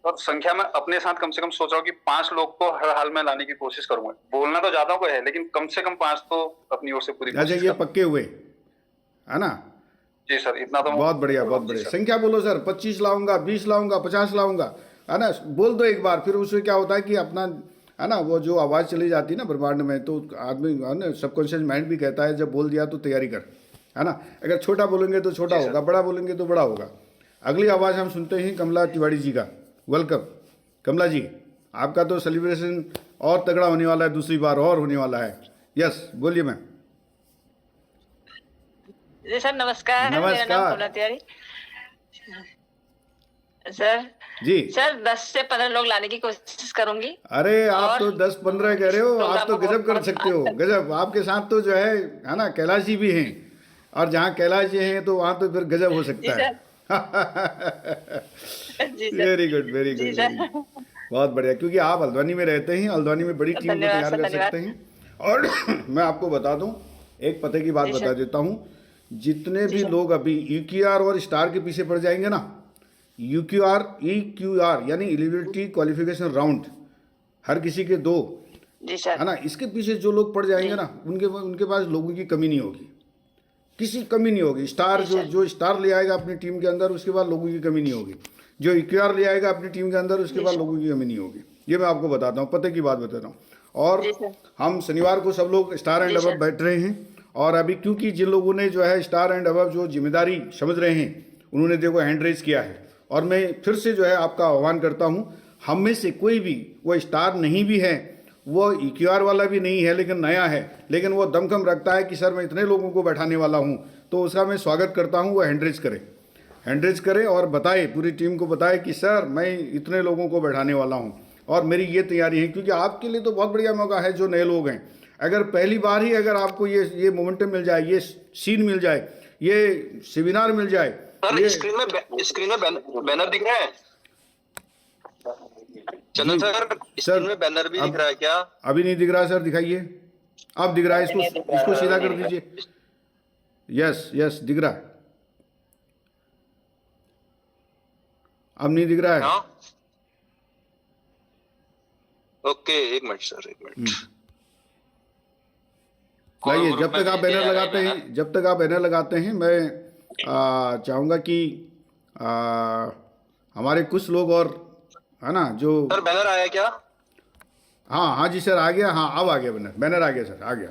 और संख्या में अपने साथ कम से कम सोच रहा हूँ कि 5 लोग तो हर हाल में लाने की कोशिश करूंगा। बोलना तो ज्यादा को है, लेकिन कम से कम 5 तो अपनी ओर से पूरी कोशिश। अच्छा, ये पक्के हुए है ना? जी सर, इतना तो बहुत बढ़िया, बहुत बढ़िया। संख्या बोलो सर। 25 लाऊंगा, 20 लाऊंगा, 50 लाऊंगा, है ना, बोल दो एक बार। फिर उससे क्या होता है कि अपना, है ना, वो जो आवाज़ चली जाती है ना ब्रह्मांड में, तो आदमी, है ना, सबकॉन्शियस माइंड भी कहता है जब बोल दिया तो तैयारी कर, है ना। अगर छोटा बोलेंगे तो छोटा होगा, बड़ा बोलेंगे तो बड़ा होगा। अगली आवाज़ हम सुनते हैं कमला तिवारी जी का। वेलकम कमला जी, आपका तो सेलिब्रेशन और तगड़ा होने वाला है, दूसरी बार और होने वाला है। यस, बोलिए मैम। जी सर, नमस्कार। मेरा नाम कमला तिवारी सर। जी सर, 10 से 15 लोग लाने की कोशिश करूंगी। अरे आप तो 10-15 कह रहे हो, आप तो गजब कर सकते हो, गजब। आपके साथ तो जो है ना, कैलाश जी भी हैं, और जहाँ कैलाश जी हैं तो वहाँ तो फिर गजब हो सकता है। वेरी गुड, वेरी गुड, बहुत बढ़िया। क्योंकि आप हल्द्वानी में रहते हैं, हल्द्वानी में बड़ी टीम को तैयार कर सकते हैं। और मैं आपको बता दूं, एक पते की बात बता देता हूं, जितने भी लोग अभी EQR और स्टार के पीछे पड़ जाएंगे ना, EQR यानी एलिजिबिलिटी क्वालिफिकेशन राउंड, हर किसी के 2, है ना, इसके पीछे जो लोग पड़ जाएंगे ना, उनके पास लोगों की कमी नहीं होगी, किसी कमी नहीं होगी। स्टार जो स्टार ले आएगा अपनी टीम के अंदर, उसके बाद लोगों की कमी नहीं होगी। जो EQR ले आएगा अपनी टीम के अंदर, उसके बाद लोगों की कमी नहीं होगी। ये मैं आपको बताता हूँ, पते की बात बताता हूँ। और हम शनिवार को सब लोग स्टार एंड अबव बैठ रहे हैं, और अभी क्योंकि जिन लोगों ने जो है स्टार एंड अबव जो जिम्मेदारी समझ रहे हैं, उन्होंने देखो हैंड रेज किया है। और मैं फिर से जो है आपका आह्वान करता हूँ, हम में से कोई भी वो स्टार नहीं भी है, वो EQR वाला भी नहीं है, लेकिन नया है, लेकिन वो दमखम रखता है कि सर मैं इतने लोगों को बैठाने वाला हूँ, तो उसका मैं स्वागत करता हूँ। वो हैंडरेज करे और बताए, पूरी टीम को बताए कि सर मैं इतने लोगों को बैठाने वाला हूँ और मेरी ये तैयारी है। क्योंकि आपके लिए तो बहुत बढ़िया मौका है, जो नए लोग हैं, अगर पहली बार ही अगर आपको ये मोमेंटम मिल जाए, ये सीन मिल जाए, ये सेमिनार मिल जाए। सर स्क्रीन में बैनर दिख रहा है चंदन सर? स्क्रीन में बैनर भी दिख रहा है क्या? अभी नहीं दिख रहा सर, दिखाइए। अब दिख रहा है, इसको सीधा कर दीजिए। यस दिख रहा है, अब नहीं दिख रहा है। ओके, एक मिनट सर, एक मिनट। लाइए, जब तक आप बैनर लगाते हैं मैं चाहूँगा कि हमारे कुछ लोग और है ना जो सर बैनर आया क्या? हाँ जी सर, आ गया। हाँ, अब आ गया बैनर आ गया सर, आ गया।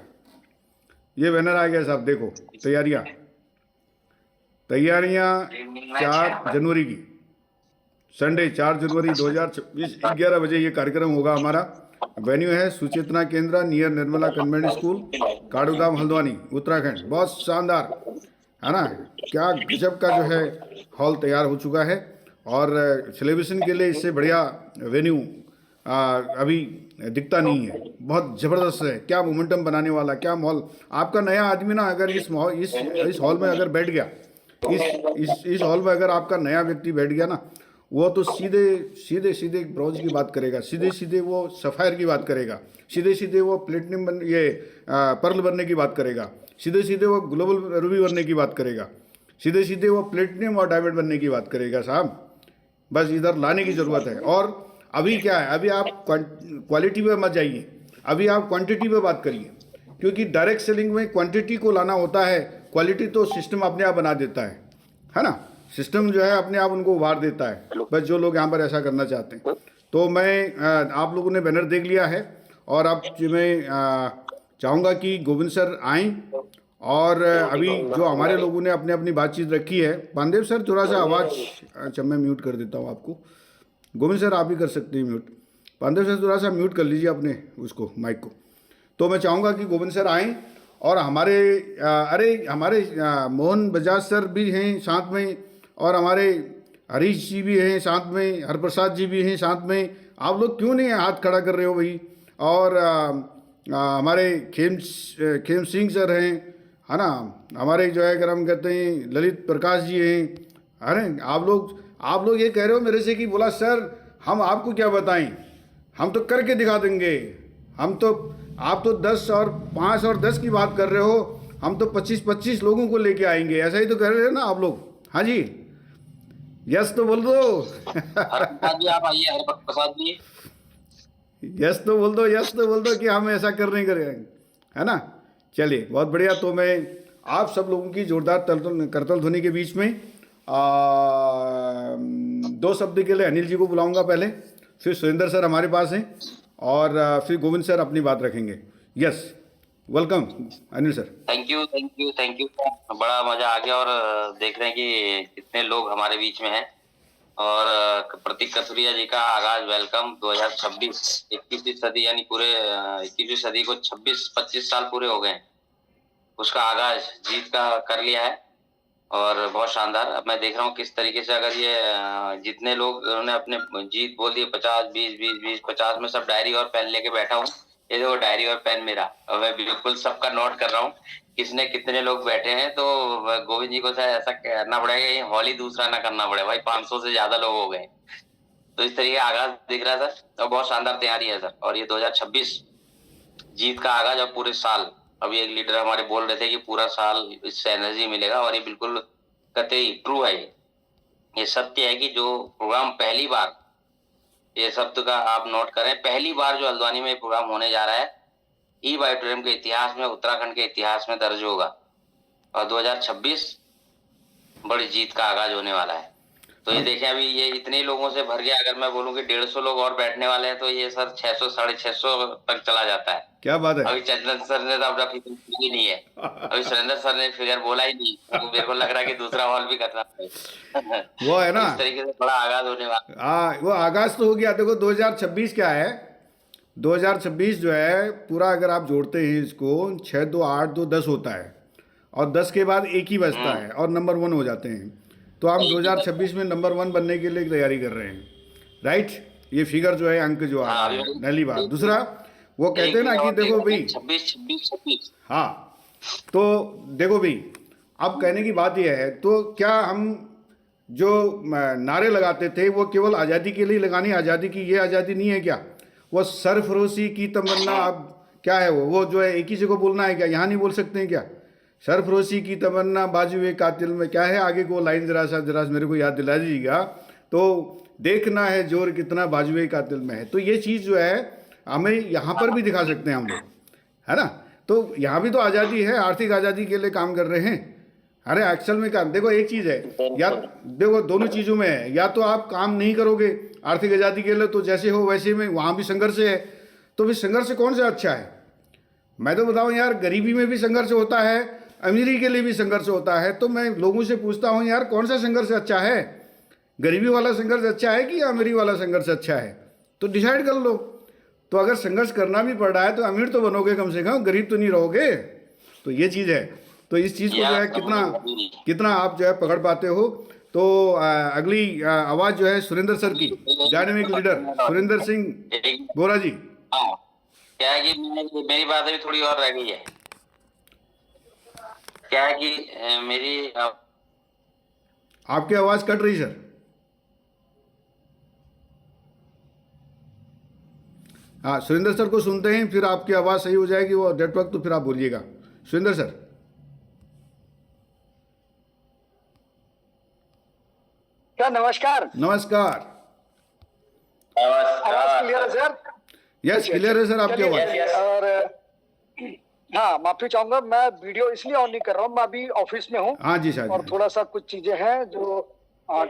ये बैनर आ गया साहब, देखो तैयारियाँ 4 जनवरी की, संडे 4 जनवरी 2026 11 बजे ये कार्यक्रम होगा हमारा। वेन्यू है Suchetna Kendra near Nirmala convent school, Kadudham, Haldwani, Uttarakhand. बहुत शानदार है ना, क्या गजब का जो है हॉल तैयार हो चुका है और सेलिब्रेशन के लिए इससे बढ़िया वेन्यू अभी दिखता नहीं है। बहुत ज़बरदस्त है, क्या मोमेंटम बनाने वाला, क्या माहौल। आपका नया आदमी ना अगर इस हॉल में अगर बैठ गया, इस हॉल में अगर आपका नया व्यक्ति बैठ गया ना, वो तो सीधे ब्रॉन्ज की बात करेगा, सीधे वो सफ़ायर की बात करेगा, सीधे वो प्लेटिनम पर्ल बनने की बात करेगा, सीधे वो ग्लोबल रूबी बनने की बात करेगा, सीधे वो प्लेटिनम और डायमंड बनने की बात करेगा साहब। बस इधर लाने की ज़रूरत है। और अभी क्या है, अभी आप क्वालिटी पे मत जाइए, अभी आप क्वांटिटी पे बात करिए, क्योंकि डायरेक्ट सेलिंग में क्वांटिटी को लाना होता है, क्वालिटी तो सिस्टम अपने आप बना देता है ना। सिस्टम जो है अपने आप उनको उभार देता है, बस जो लोग यहाँ पर ऐसा करना चाहते हैं। तो मैं आप लोगों ने बैनर देख लिया है और अब मैं चाहूँगा कि गोविंद सर आएँ और अभी जो हमारे लोगों ने अपनी बातचीत रखी है। पांडेव सर थोड़ा सा आवाज़, अच्छा मैं म्यूट कर देता हूँ आपको। गोविंद सर आप ही कर सकते हैं म्यूट। पांडेव सर थोड़ा सा म्यूट कर लीजिए अपने उसको, माइक को। तो मैं चाहूँगा कि गोविंद सर आएँ और हमारे मोहन बजाज सर भी हैं साथ में, और हमारे हरीश जी भी हैं साथ में, हरप्रसाद जी भी हैं साथ में। आप लोग क्यों नहीं हाथ खड़ा कर रहे हो भाई? और हमारे खेम सिंह सर हैं, है ना, हमारे जो है अगर हम कहते हैं ललित प्रकाश जी हैं। अरे आप लोग ये कह रहे हो मेरे से कि बोला सर हम आपको क्या बताएं, हम तो करके दिखा देंगे। आप तो 10 और 5 और 10 की बात कर रहे हो, हम तो 25 लोगों को लेके आएंगे, ऐसा ही तो कह रहे हो ना आप लोग। हाँ जी, यस तो बोल दो। जी आप आइए, हरप्रसाद जी यस तो बोल दो कि हम ऐसा कर नहीं करेंगे, है ना। चलिए बहुत बढ़िया। तो मैं आप सब लोगों की जोरदार करतल ध्वनि के बीच में 2 शब्द के लिए अनिल जी को बुलाऊंगा पहले, फिर सुरेंद्र सर हमारे पास हैं और फिर गोविंद सर अपनी बात रखेंगे। Yes, welcome Anil sir. Thank you. बड़ा मजा आ गया और देख रहे हैं कि इतने लोग हमारे बीच में हैं। और प्रतीक कथुरिया जी का आगाज वेलकम 2026 21वीं सदी, यानी पूरे 21वीं सदी को 25 साल पूरे हो गए, उसका आगाज जीत का कर लिया है और बहुत शानदार। अब मैं देख रहा हूँ किस तरीके से अगर ये जितने लोग उन्होंने अपने जीत बोल दिए 50 20 50 में सब डायरी और पेन लेके बैठा हूँ। ये देखो डायरी और पेन मेरा, और मैं बिल्कुल सबका नोट कर रहा हूँ किसने कितने लोग बैठे हैं। तो गोविंद जी को शायद ऐसा करना पड़ेगा, ये हॉल ही दूसरा ना करना पड़े भाई, 500 से ज्यादा लोग हो गए। तो इस तरीके आगाज दिख रहा है सर, और बहुत शानदार तैयारी है सर। और ये 2026 जीत का आगाज और पूरे साल, अभी एक लीडर हमारे बोल रहे थे कि पूरा साल इससे एनर्जी मिलेगा, और ये बिल्कुल कतई ट्रू है। ये सत्य है कि जो प्रोग्राम पहली बार, ये शब्द का आप नोट करें, पहली बार जो हल्द्वानी में प्रोग्राम होने जा रहा है, ई बायोटोरियम के इतिहास में, उत्तराखंड के इतिहास में दर्ज होगा। और 2026 बड़ी जीत का आगाज होने वाला है। तो ये देखें अभी ये इतने लोगों से भर गया, अगर मैं बोलूं कि 150 लोग और बैठने वाले हैं तो ये सर 600 650 तक चला जाता है। क्या बात है। अभी चंदन सर ने तो अपना फिगर ही नहीं है, अभी सुरेंद्र सर ने फिगर बोला ही नहीं, तो मेरे को लग रहा है कि दूसरा हॉल भी करना है। वो है ना, इस तरीके से बड़ा आगाज होने वाला। हाँ, वो आगाज तो हो गया। देखो 2026 क्या है, 2026 जो है पूरा अगर आप जोड़ते हैं इसको 6 2 8 2 10 होता है, और 10 के बाद एक ही बचता है और नंबर 1 हो जाते हैं। तो हम 2026 में नंबर 1 बनने के लिए तैयारी कर रहे हैं, राइट। ये फिगर जो है, अंक जो आ रहा है, पहली बात। दूसरा वो कहते हैं ना कि देखो भाई 26 हाँ, तो देखो भाई अब कहने की बात यह है, तो क्या हम जो नारे लगाते थे वो केवल आज़ादी के लिए लगानी, आज़ादी की ये आज़ादी नहीं है क्या? वो सरफरोशी की तमन्ना, अब क्या है वो जो है एक ही जगह बोलना है क्या? यहाँ नहीं बोल सकते हैं क्या? सरफरोशी की तमन्ना बाजुए कातिल में, क्या है आगे को लाइन जरा मेरे को याद दिला दीजिएगा। तो देखना है जोर कितना बाजुए कातिल में है। तो ये चीज़ जो है हमें यहाँ पर भी दिखा सकते हैं हम लोग, है ना। तो यहाँ भी तो आज़ादी है, आर्थिक आज़ादी के लिए काम कर रहे हैं। अरे एक्चुअल में काम देखो, एक चीज़ है, या देखो दोनों चीज़ों में है, या तो आप काम नहीं करोगे आर्थिक आज़ादी के लिए तो जैसे हो वैसे में वहाँ भी संघर्ष है, तो फिर संघर्ष कौन सा अच्छा है? मैं तो बताऊँ यार, गरीबी में भी संघर्ष होता है, अमीरी के लिए भी संघर्ष होता है। तो मैं लोगों से पूछता हूँ यार, कौन सा संघर्ष अच्छा है? गरीबी वाला संघर्ष अच्छा है कि अमीरी वाला संघर्ष अच्छा है? तो डिसाइड कर लो। तो अगर संघर्ष करना भी पड़ रहा है तो अमीर तो बनोगे कम से कम, गरीब तो नहीं रहोगे। तो ये चीज़ है। तो इस चीज़ को जो है कितना आप जो है पकड़ पाते हो। तो अगली आवाज़ जो है सुरेंद्र सर की, डायनेमिक लीडर सुरेंद्र सिंह बोरा जी। क्या है कि मेरी बात अभी थोड़ी और रह गई है। क्या है कि मेरी आपकी आवाज़ कट रही सर। हाँ, सुरेंद्र सर को सुनते हैं, फिर आपकी आवाज़ सही हो जाएगी वो नेटवर्क, तो फिर आप बोलिएगा सुरेंद्र सर। क्या नमस्कार। नमस्कार। आवाज क्लियर है सर? यस क्लियर है सर आपकी आवाज। और हाँ, माफी चाहूंगा, मैं वीडियो इसलिए ऑन नहीं कर रहा हूँ, मैं अभी ऑफिस में हूँ। हाँ जी सर। और थोड़ा सा कुछ चीजें हैं जो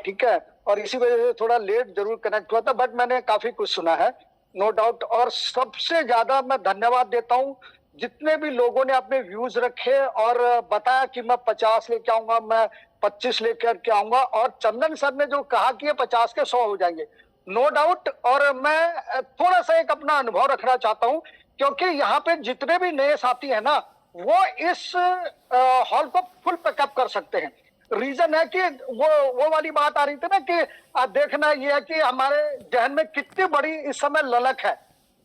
ठीक है, और इसी वजह से थोड़ा लेट जरूर कनेक्ट हुआ था, बट मैंने काफी कुछ सुना है, नो डाउट। और सबसे ज्यादा मैं धन्यवाद देता हूँ जितने भी लोगों ने अपने व्यूज रखे और बताया कि मैं 50 लेके आऊंगा, मैं 25 लेकर के आऊंगा। और चंदन सर ने जो कहा कि ये 50 के 100 हो जाएंगे, नो डाउट। और मैं थोड़ा सा एक अपना अनुभव रखना चाहता हूँ, क्योंकि यहाँ पे जितने भी नए साथी हैं ना, वो इस हॉल को फुल पैकअप कर सकते हैं। रीजन है कि वो वाली बात आ रही थी ना कि देखना ये है कि हमारे जहन में कितनी बड़ी इस समय ललक है।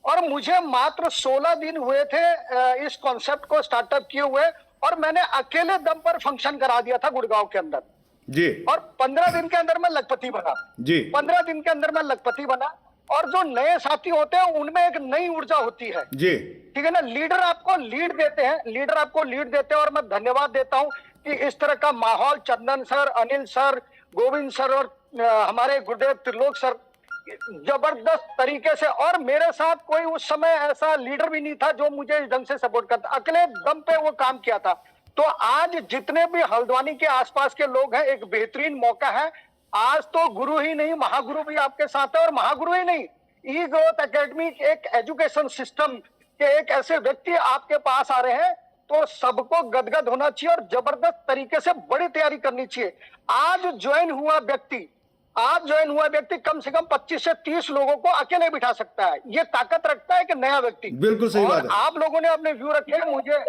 और मुझे मात्र 16 दिन हुए थे इस कॉन्सेप्ट को स्टार्टअप किए हुए, और मैंने अकेले दम पर फंक्शन करा दिया था गुड़गांव के अंदर जी। और 15 दिन के अंदर मैं लखपति बना जी। 15 दिन के अंदर मैं लखपति बना। और जो नए साथी होते हैं उनमें एक नई ऊर्जा होती है जी, ठीक है ना। लीडर आपको लीड देते हैं, और मैं धन्यवाद देता हूं कि इस तरह का माहौल Chandan sir, Anil sir, Govind sir और हमारे गुरुदेव त्रिलोक सर जबरदस्त तरीके से। और मेरे साथ कोई उस समय ऐसा लीडर भी नहीं था जो मुझे इस ढंग से सपोर्ट करता, अकेले दम पे वो काम किया था। तो आज जितने भी हल्द्वानी के आसपास के लोग हैं, एक बेहतरीन मौका है। आज तो गुरु ही नहीं, महागुरु भी आपके साथ है। और महागुरु ही नहीं, ई ग्रोथ एकेडमी एक एजुकेशन सिस्टम के एक ऐसे व्यक्ति आपके पास आ रहे हैं, तो सबको गदगद होना चाहिए और जबरदस्त तरीके से बड़ी तैयारी करनी चाहिए। आज ज्वाइन हुआ व्यक्ति कम से कम 25 से 30 लोगों को अकेले बिठा सकता है। ये ताकत रखता है कि नया व्यक्ति। बिल्कुल सही बात है। आप लोगों ने अपने व्यू रखे मुझे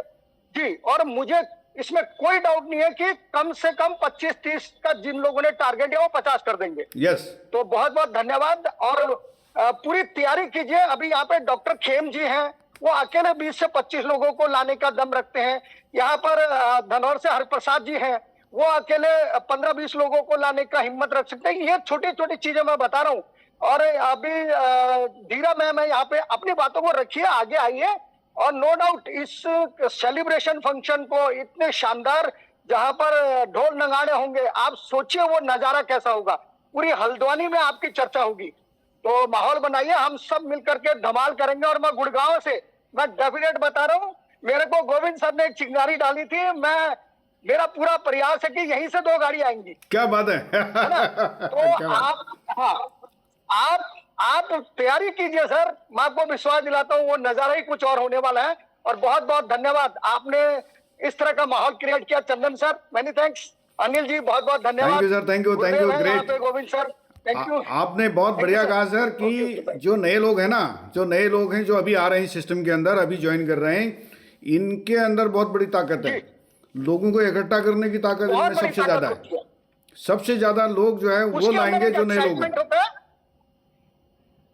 जी, और मुझे इसमें कोई डाउट नहीं है कि कम से कम 25-30 का जिन लोगों ने टारगेट है वो 50 कर देंगे। यस। तो बहुत बहुत धन्यवाद। और पूरी तैयारी कीजिए। अभी यहाँ पे डॉक्टर खेम जी हैं, वो अकेले 20 से 25 लोगों को लाने का दम रखते हैं। यहाँ पर धनौर से हरिप्रसाद जी हैं, वो अकेले 15-20 लोगों को लाने का हिम्मत रख सकते हैं। ये छोटी छोटी चीजें मैं बता रहा हूँ। और अभी धीरा मैम है यहाँ पे, अपनी बातों को रखिए, आगे आइए। और नो डाउट इस सेलिब्रेशन फंक्शन को इतने शानदार, जहां पर ढोल नगाड़े होंगे, आप सोचिए वो नजारा कैसा होगा। पूरी हल्द्वानी में आपकी चर्चा होगी। तो माहौल बनाइए, हम सब मिलकर के धमाल करेंगे। और मैं गुड़गांव से मैं डेफिनेट बता रहा हूँ, मेरे को गोविंद सर ने एक चिंगारी डाली थी, मेरा पूरा प्रयास है कि यहीं से 2 गाड़ी आएंगी। क्या बात है, है ना? तो आप तैयारी कीजिए सर, मैं आपको विश्वास दिलाता हूँ वो नजारा ही कुछ और होने वाला है। और बहुत बहुत धन्यवाद, आपने इस तरह का माहौल क्रिएट किया। चंदन sir many thanks, Anil ji बहुत बहुत धन्यवाद। Thank you sir, thank you, great. Govind sir thank you. आपने बहुत बढ़िया कहा सर कि जो नए लोग हैं ना, जो अभी आ रहे हैं सिस्टम के अंदर, अभी ज्वाइन कर रहे हैं, इनके अंदर बहुत बड़ी ताकत है। लोगों को इकट्ठा करने की ताकत इनमें सबसे ज्यादा है। सबसे ज्यादा लोग जो है वो लाएंगे जो नए लोग हैं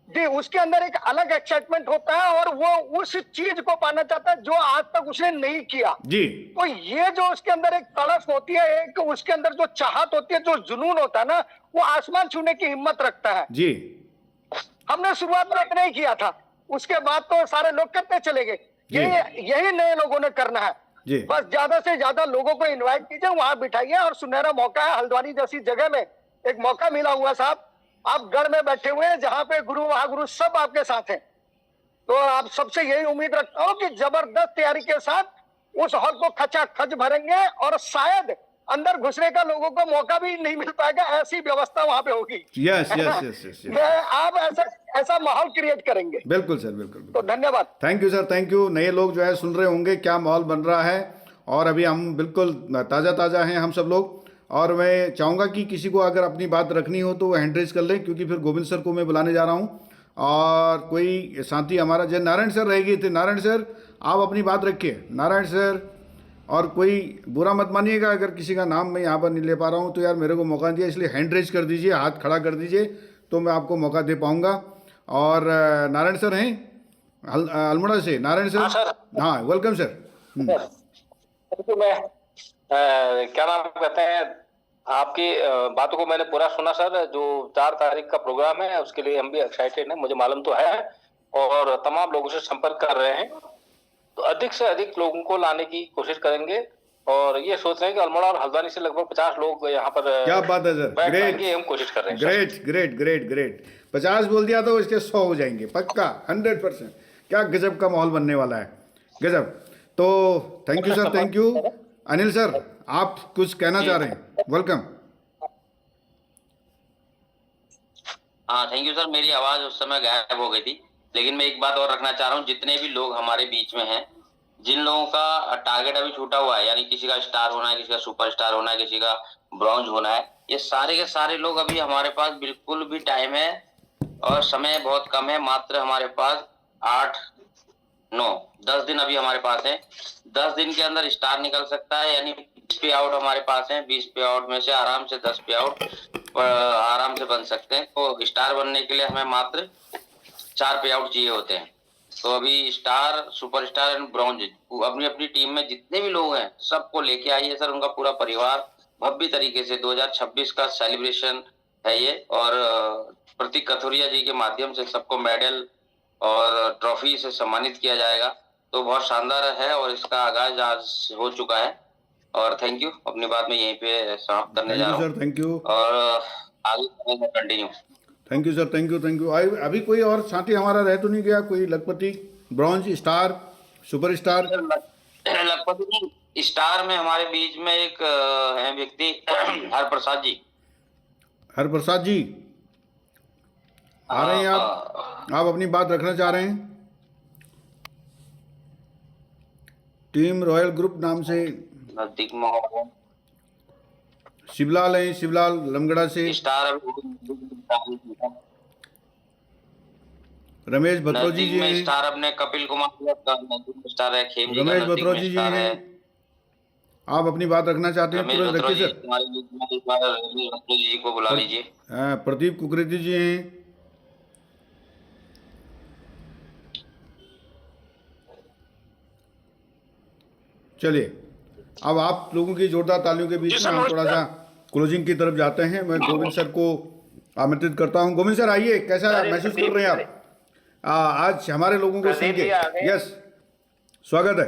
जी। उसके अंदर एक अलग एक्साइटमेंट होता है और वो उस चीज को पाना चाहता है जो आज तक उसने नहीं किया जी। तो ये जो उसके अंदर एक तड़फ होती है, एक उसके अंदर जो चाहत होती है, जो जुनून होता है ना, वो आसमान छूने की हिम्मत रखता है जी। हमने शुरुआत में इतना ही किया था, उसके बाद तो सारे लोग करते चले गए। यही नए लोगों ने करना है जी। बस ज्यादा से ज्यादा लोगों को इनवाइट कीजिए, वहां बिठाइए। और सुनहरा मौका है, हल्द्वानी जैसी जगह में एक मौका मिला हुआ साहब, आप गढ़ में बैठे हुए हैं जहां पे गुरु महागुरु सब आपके साथ हैं। तो आप सबसे यही उम्मीद रखता हूँ कि जबरदस्त तैयारी के साथ उस हॉल को खचाखच भरेंगे और शायद अंदर घुसने का लोगों को मौका भी नहीं मिल पाएगा, ऐसी व्यवस्था वहां पे होगी। यस यस यस यस आप ऐसा माहौल क्रिएट करेंगे। बिल्कुल सर, बिल्कुल। तो धन्यवाद। Thank you sir, thank you. नए लोग जो है सुन रहे होंगे क्या माहौल बन रहा है, और अभी हम बिल्कुल ताज़ा हैं हम सब लोग। और मैं चाहूँगा कि किसी को अगर अपनी बात रखनी हो तो वो हैंड रेज कर लें, क्योंकि फिर गोविंद सर को मैं बुलाने जा रहा हूँ। और कोई साथी हमारा जय नारायण सर रह गए थे, नारायण सर आप अपनी बात रखिए, नारायण सर। और कोई बुरा मत मानिएगा अगर किसी का नाम मैं यहाँ पर नहीं ले पा रहा हूँ, तो यार मेरे को मौका दिया, इसलिए हैंड रेज कर दीजिए, हाथ खड़ा कर दीजिए, तो मैं आपको मौका दे पाऊँगा। और नारायण सर हैं अल्मोड़ा से, नारायण सर। हाँ वेलकम सर। तो मैं क्या नाम कहते हैं, आपकी बातों को मैंने पूरा सुना सर। जो 4 तारीख का प्रोग्राम है उसके लिए हम भी एक्साइटेड हैं, मुझे मालूम तो है, और तमाम लोगों से संपर्क कर रहे हैं। तो अधिक से अधिक लोगों को लाने की कोशिश करेंगे, और ये सोच रहे हैं कि अल्मोड़ा और हल्द्वानी से लगभग 50 लोग यहाँ पर। क्या बात है सर, ग्रेट। हम कोशिश कर रहे हैं। Great great great great. 50 बोल दिया तो इसके 100 हो जाएंगे पक्का, 100%। क्या गजब का माहौल बनने वाला है, गजब। तो thank you sir, thank you. Anil sir आप कुछ कहना चाह रहे हैं, वेलकम। हाँ थैंक यू सर। मेरी आवाज उस समय गायब हो गई थी, लेकिन मैं एक बात और रखना चाह रहा हूँ। जितने भी लोग हमारे बीच में हैं, जिन लोगों का टारगेट अभी छूटा हुआ है, यानी किसी का स्टार होना है, किसी का सुपरस्टार होना है, किसी का ब्रॉन्ज होना है, ये सारे के सारे लोग अभी हमारे पास बिल्कुल भी टाइम है और समय बहुत कम है। मात्र हमारे पास 8, 9, 10 दिन अभी हमारे पास है। 10 दिन के अंदर स्टार निकल सकता है, यानी 20 पे आउट हमारे पास है। 20 पे आउट में से आराम से 10 पे आउट आराम से बन सकते हैं। तो स्टार बनने के लिए हमें मात्र 4 पे आउट चाहिए होते हैं। तो अभी स्टार, सुपरस्टार एंड ब्रॉन्ज अपनी अपनी टीम में जितने भी लोग हैं सबको लेके आइए सर, उनका पूरा परिवार भव्य तरीके से 2026 का सेलिब्रेशन है ये। और प्रतीक कथुरिया जी के माध्यम से सबको मेडल और ट्रॉफी से सम्मानित किया जाएगा। तो बहुत शानदार है, और इसका आगाज आज हो चुका है। और थैंक यू, अपनी बात में यहीं पे समाप्त करने जा रहा हूँ। थैंक यू, और आगे continue. Thank you sir, thank you, thank you. अभी कोई और साथी हमारा रह तो नहीं गया, कोई लखपति, ब्रॉन्ज, स्टार, सुपरस्टार? लखपति स्टार में हमारे बीच में एक है व्यक्ति, हर प्रसाद जी। हर प्रसाद जी आ रहे हैं आप अपनी बात रखना चाह रहे हैं? टीम रॉयल ग्रुप नाम से शिवलाल हैं, शिवलाल लमगड़ा से। स्टार रमेश भत्रोजी जी हैं। स्टार अपने कपिल कुमार स्टार है। रमेश भत्रोजी जी हैं। आप अपनी बात रखना चाहते हैं तुरंत रखिए सर। रमेश भत्रोजी जी को बुला लीजिए। प्रदीप कुकरेती जी हैं। चलिए अब आप लोगों की जोरदार तालियों के बीच में हम थोड़ा सा क्लोजिंग की तरफ जाते हैं। मैं गोविंद सर को आमंत्रित करता हूं। गोविंद सर आइए, कैसा महसूस कर रहे हैं आप आज हमारे लोगों को सुन के? यस, स्वागत है।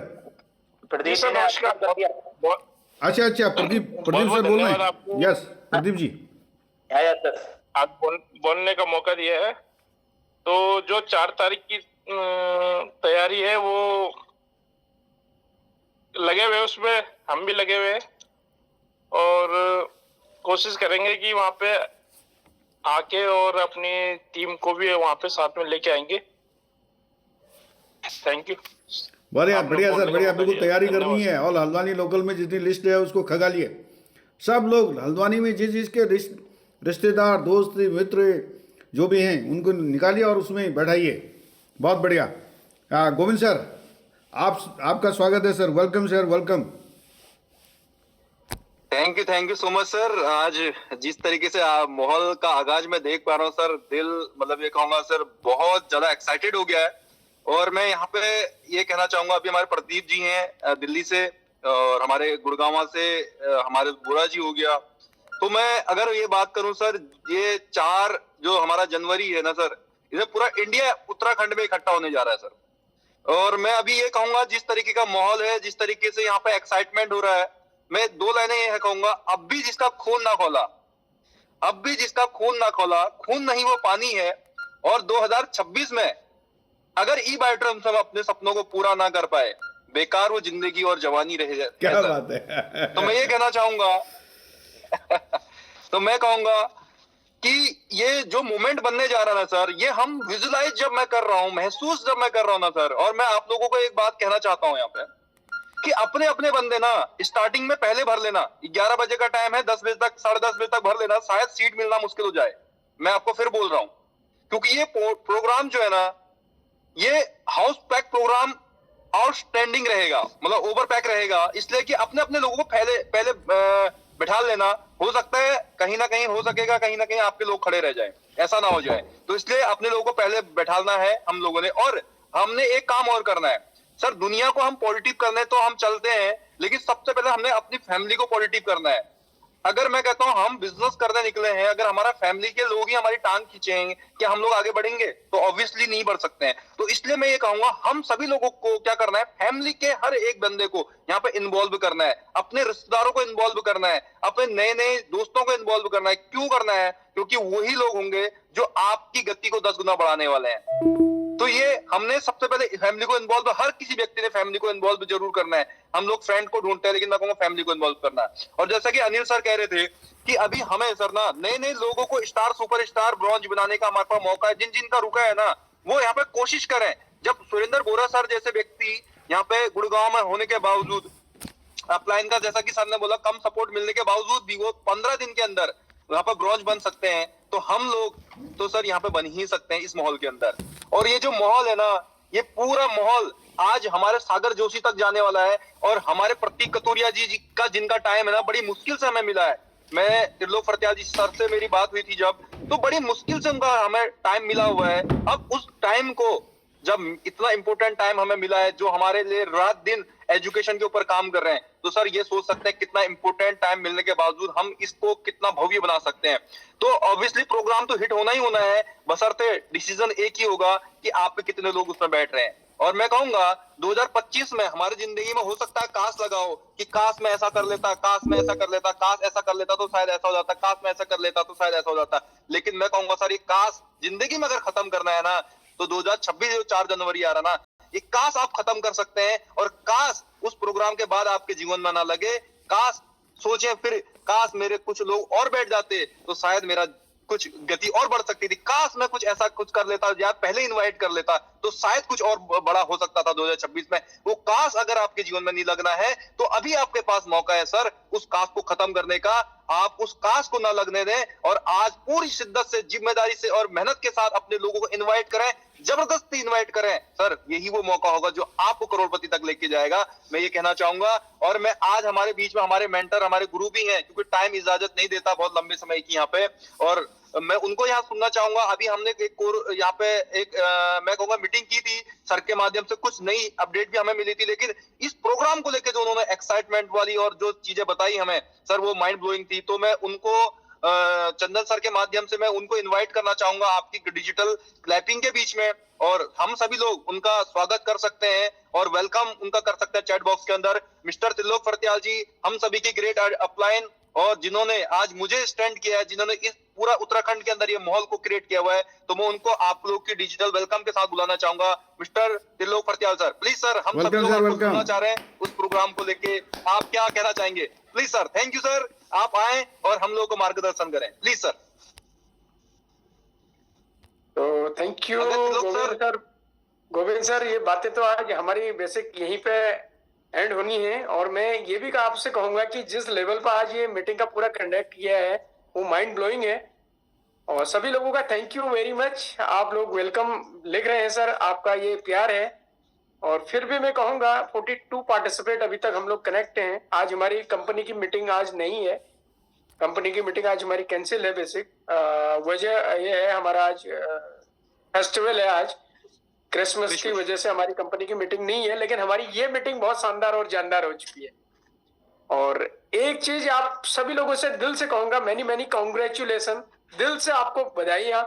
अच्छा, प्रदीप सर बोल रहे हैं? यस प्रदीप जी, आज बोलने का मौका दिया है। तो जो 4 तारीख की तैयारी है वो लगे हुए, उसमें हम भी लगे हुए हैं, और कोशिश करेंगे कि वहाँ पे आके और अपनी टीम को भी वहाँ पे साथ में लेके आएंगे। Thank you. बढ़िया सर, बढ़िया। बिल्कुल तैयारी करनी है, और हल्द्वानी लोकल में जितनी लिस्ट है उसको खगालिए। सब लोग हल्द्वानी में जिसके रिश्तेदार, दोस्त, मित्र जो भी हैं उनको निकालिए और उसमें बैठाइए। बहुत बढ़िया। गोविंद सर आपका स्वागत है sir. Welcome sir, welcome. Thank you so much sir. आज जिस तरीके से माहौल का आगाज मैं देख पा रहा हूँ सर, दिल मतलब ये कहूंगा सर बहुत ज्यादा एक्साइटेड हो गया है। और मैं यहाँ पे ये कहना चाहूंगा, अभी हमारे प्रदीप जी हैं दिल्ली से, और हमारे गुड़गांव से हमारे बुरा जी हो गया। तो मैं अगर ये बात करूं सर, ये 4 जो हमारा जनवरी है ना सर, इसे पूरा इंडिया उत्तराखंड में इकट्ठा होने जा रहा है सर। और मैं अभी ये कहूंगा जिस तरीके का माहौल है, जिस तरीके से यहाँ पे एक्साइटमेंट हो रहा है, मैं 2 लाइनें ये कहूंगा, अब भी जिसका खून ना खोला, खून नहीं वो पानी है। और 2026 में अगर ई बायोट्रम हम अपने सपनों को पूरा ना कर पाए, बेकार वो जिंदगी और जवानी रह जाए। क्या बात है। तो मैं ये कहना चाहूंगा तो मैं कहूंगा कि ये जो मोमेंट बनने जा रहा है ना सर, ये हम विजुलाइज जब मैं कर रहा हूं, महसूस जब मैं कर रहा हूं ना सर, और मैं आप लोगों को एक बात कहना चाहता हूं यहाँ पे कि अपने अपने बंदे ना स्टार्टिंग में पहले भर लेना। 11 बजे का टाइम है, 10 बजे तक 10:30 बजे तक भर लेना, शायद सीट मिलना मुश्किल हो जाए। मैं आपको फिर बोल रहा हूं, क्योंकि ये प्रोग्राम जो है ना, ये हाउस पैक प्रोग्राम आउटस्टैंडिंग रहेगा, मतलब ओवर पैक रहेगा, इसलिए कि अपने अपने लोगों को पहले बिठा लेना। हो सकता है कहीं ना कहीं हो सकेगा, कहीं ना कहीं आपके लोग खड़े रह जाएं, ऐसा ना हो जाए, तो इसलिए अपने लोगों को पहले बैठालना है हम लोगों ने। और हमने एक काम और करना है सर, दुनिया को हम पॉजिटिव करने तो हम चलते हैं, लेकिन सबसे पहले हमने अपनी फैमिली को पॉजिटिव करना है। अगर मैं कहता हूं हम बिजनेस करने निकले हैं, अगर हमारा फैमिली के लोग ही हमारी टांग खींचेंगे कि हम लोग आगे बढ़ेंगे, तो ऑब्वियसली नहीं बढ़ सकते हैं। तो इसलिए मैं ये कहूंगा हम सभी लोगों को क्या करना है, फैमिली के हर एक बंदे को यहाँ पे इन्वॉल्व करना है, अपने रिश्तेदारों को इन्वॉल्व करना है, अपने नए नए दोस्तों को इन्वॉल्व करना है। क्यों करना है? क्योंकि वही लोग होंगे जो आपकी गति को 10 गुना बढ़ाने वाले हैं। तो ये हमने सबसे पहले फैमिली को इन्वॉल्व, हर किसी व्यक्ति ने फैमिली को इन्वॉल्व जरूर करना है। हम लोग फ्रेंड को ढूंढते हैं, लेकिन मैं कहूंगा फैमिली को इन्वॉल्व करना है। और जैसा कि अनिल सर कह रहे थे कि अभी हमें सर ना नए नए लोगों को स्टार, सुपरस्टार, ब्रॉन्ज बनाने का हमारे पास मौका है। जिन जिन का रुका है ना, वो यहाँ पे कोशिश करें। जब सुरेंद्र बोरा सर जैसे व्यक्ति यहाँ पे गुड़गांव में होने के बावजूद, अपलाइन का जैसा कि सर ने बोला, कम सपोर्ट मिलने के बावजूद भी वो 15 दिन के अंदर यहाँ पर ब्रॉन्ज बन सकते हैं, तो हम लोग तो सर यहाँ पे बन ही सकते हैं इस माहौल के अंदर। और ये जो माहौल है ना, ये पूरा माहौल आज हमारे सागर जोशी तक जाने वाला है। और हमारे प्रतीक कतूरिया जी का जिनका टाइम है ना, बड़ी मुश्किल से हमें मिला है। मैं त्रिलोक फरत्याल जी सर से मेरी बात हुई थी जब, तो बड़ी मुश्किल से उनका हमें टाइम मिला हुआ है। अब उस टाइम को, जब इतना इंपॉर्टेंट टाइम हमें मिला है, जो हमारे लिए रात दिन एजुकेशन के ऊपर काम कर रहे हैं, तो सर ये सोच सकते हैं कितना इंपॉर्टेंट टाइम मिलने के बावजूद हम इसको कितना भव्य बना सकते हैं। तो ऑब्वियसली प्रोग्राम तो हिट होना ही होना है, बशर्ते डिसीजन एक ही होगा कि आप पे कितने लोग उसमें बैठ रहे हैं। और मैं कहूंगा 2025 में हमारी जिंदगी में हो सकता है काश लगाओ कि काश मैं ऐसा कर लेता, काश मैं ऐसा कर लेता, काश ऐसा कर लेता तो शायद ऐसा हो जाता, काश मैं ऐसा कर लेता तो शायद ऐसा हो जाता। लेकिन मैं कहूंगा सर, ये काश जिंदगी में अगर खत्म करना है ना, तो 2026 जो 4 जनवरी आ रहा ना, ये काश आप खत्म कर सकते हैं। और काश उस प्रोग्राम के बाद आपके जीवन में ना लगे, काश सोचें फिर, काश मेरे कुछ लोग और बैठ जाते तो शायद मेरा कुछ गति और बढ़ सकती थी, काश मैं कुछ ऐसा कुछ कर लेता या पहले इनवाइट कर लेता तो शायद कुछ और बड़ा हो सकता था 2026 में। वो काश अगर आपके जीवन में नहीं लगना है, तो अभी आपके पास मौका है सर उस काश को खत्म करने का। आप उस काश को ना लगने दें और आज पूरी शिद्दत से, जिम्मेदारी से और मेहनत के साथ अपने लोगों को इन्वाइट करें, जबरदस्ती इन्वाइट करें सर। यही वो मौका होगा जो आपको करोड़पति तक लेके जाएगा, मैं ये कहना चाहूंगा। और मैं आज हमारे बीच में हमारे मेंटर, हमारे गुरु भी हैं, क्योंकि टाइम इजाजत नहीं देता बहुत लंबे समय की यहाँ पे, और मैं उनको यहाँ सुनना चाहूंगा। अभी हमने यहाँ पे एक मैं कहूंगा मीटिंग की थी सर के माध्यम से, कुछ नई अपडेट भी हमें मिली थी, लेकिन इस प्रोग्राम को लेकर जो उन्होंने एक्साइटमेंट वाली और जो चीजें बताई हमें सर, वो माइंड ब्लोइंग थी। तो मैं उनको चंदन सर के माध्यम से मैं उनको इनवाइट करना चाहूंगा आपकी डिजिटल क्लैपिंग के बीच में, और हम सभी लोग उनका स्वागत कर सकते हैं और वेलकम उनका कर सकते हैं चैट बॉक्स के अंदर। मिस्टर त्रिलोक फरत्याल जी, हम सभी की ग्रेट अपलाइन, और जिन्होंने आज मुझे स्टैंड किया है, जिन्होंने इस पूरा उत्तराखंड के अंदर ये माहौल को क्रिएट किया हुआ है, तो मैं उनको आप लोग की डिजिटल वेलकम के साथ बुलाना चाहूंगा। Mister Trilok Phartyal sir, please sir, हम सब लोग आपको सुनना चाह रहे हैं उस प्रोग्राम को लेके, आप क्या कहना चाहेंगे? Please sir. Thank you sir, आप आए और हम लोग को मार्गदर्शन करें, प्लीज सर। तो थैंक यू गोविंद सर। ये बातें तो आज हमारी बेसिक यहीं पे एंड होनी है, और मैं ये भी आपसे कहूंगा कि जिस लेवल पर आज ये मीटिंग का पूरा कंडक्ट किया है वो माइंड ब्लोइंग है, और सभी लोगों का थैंक यू वेरी मच। आप लोग वेलकम लिख रहे हैं सर, आपका ये प्यार है। और फिर भी मैं कहूंगा 42 पार्टिसिपेट अभी तक हम लोग कनेक्ट हैं। आज हमारी कंपनी की मीटिंग आज नहीं है, कंपनी की मीटिंग आज हमारी कैंसिल है। बेसिक वजह ये है, हमारा आज फेस्टिवल है, आज क्रिसमस की वजह से हमारी कंपनी की मीटिंग नहीं है, लेकिन हमारी ये मीटिंग बहुत शानदार और जानदार हो चुकी है। और एक चीज आप सभी लोगों से दिल से कहूंगा, मैनी मैनी कॉन्ग्रेचुलेसन, दिल से आपको बधाइयां।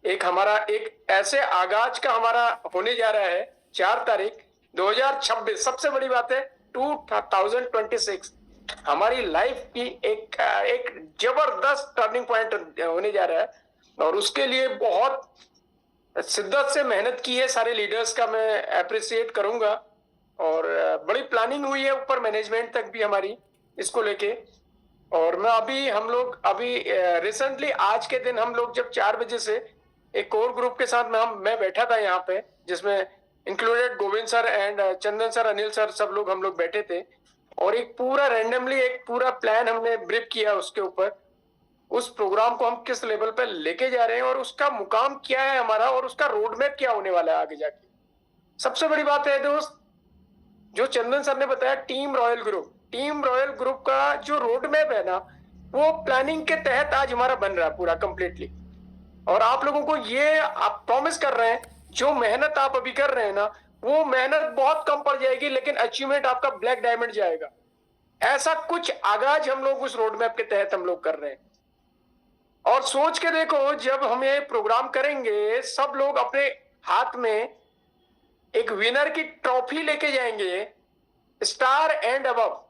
एक हमारा एक ऐसे आगाज का हमारा होने जा रहा है 4 तारीख 2026। सबसे बड़ी बात है 2026 हमारी लाइफ की एक जबरदस्त टर्निंग पॉइंट होने जा रहा है, और उसके लिए बहुत शिद्दत से मेहनत की है सारे लीडर्स का मैं अप्रिशिएट करूंगा, और बड़ी प्लानिंग हुई है ऊपर मैनेजमेंट तक भी हमारी इसको लेके। और मैं हम लोग अभी रिसेंटली आज के दिन हम लोग जब 4 बजे से एक कोर ग्रुप के साथ मैं बैठा था यहाँ पे, जिसमें included Govind sir and Chandan sir, Anil sir, सब लोग हम लोग बैठे थे, और एक पूरा रैंडमली एक पूरा प्लान हमने ब्रीफ किया उसके ऊपर, उस प्रोग्राम को हम किस लेवल पे लेके जा रहे हैं और उसका मुकाम क्या है हमारा और उसका रोड मैप क्या होने वाला है आगे जाके। सबसे बड़ी बात है दोस्त, जो चंदन सर ने बताया टीम रॉयल ग्रुप का जो रोड मैप है ना, वो प्लानिंग के तहत आज हमारा बन रहा है पूरा कंप्लीटली। और आप लोगों को ये आप प्रॉमिस कर रहे हैं, जो मेहनत आप अभी कर रहे हैं ना, वो मेहनत बहुत कम पड़ जाएगी, लेकिन अचीवमेंट आपका ब्लैक डायमंड जाएगा। ऐसा कुछ आगाज हम लोग उस रोड मैप के तहत हम लोग कर रहे हैं। और सोच के देखो, जब हम ये प्रोग्राम करेंगे, सब लोग अपने हाथ में एक विनर की ट्रॉफी लेके जाएंगे, स्टार एंड अबव।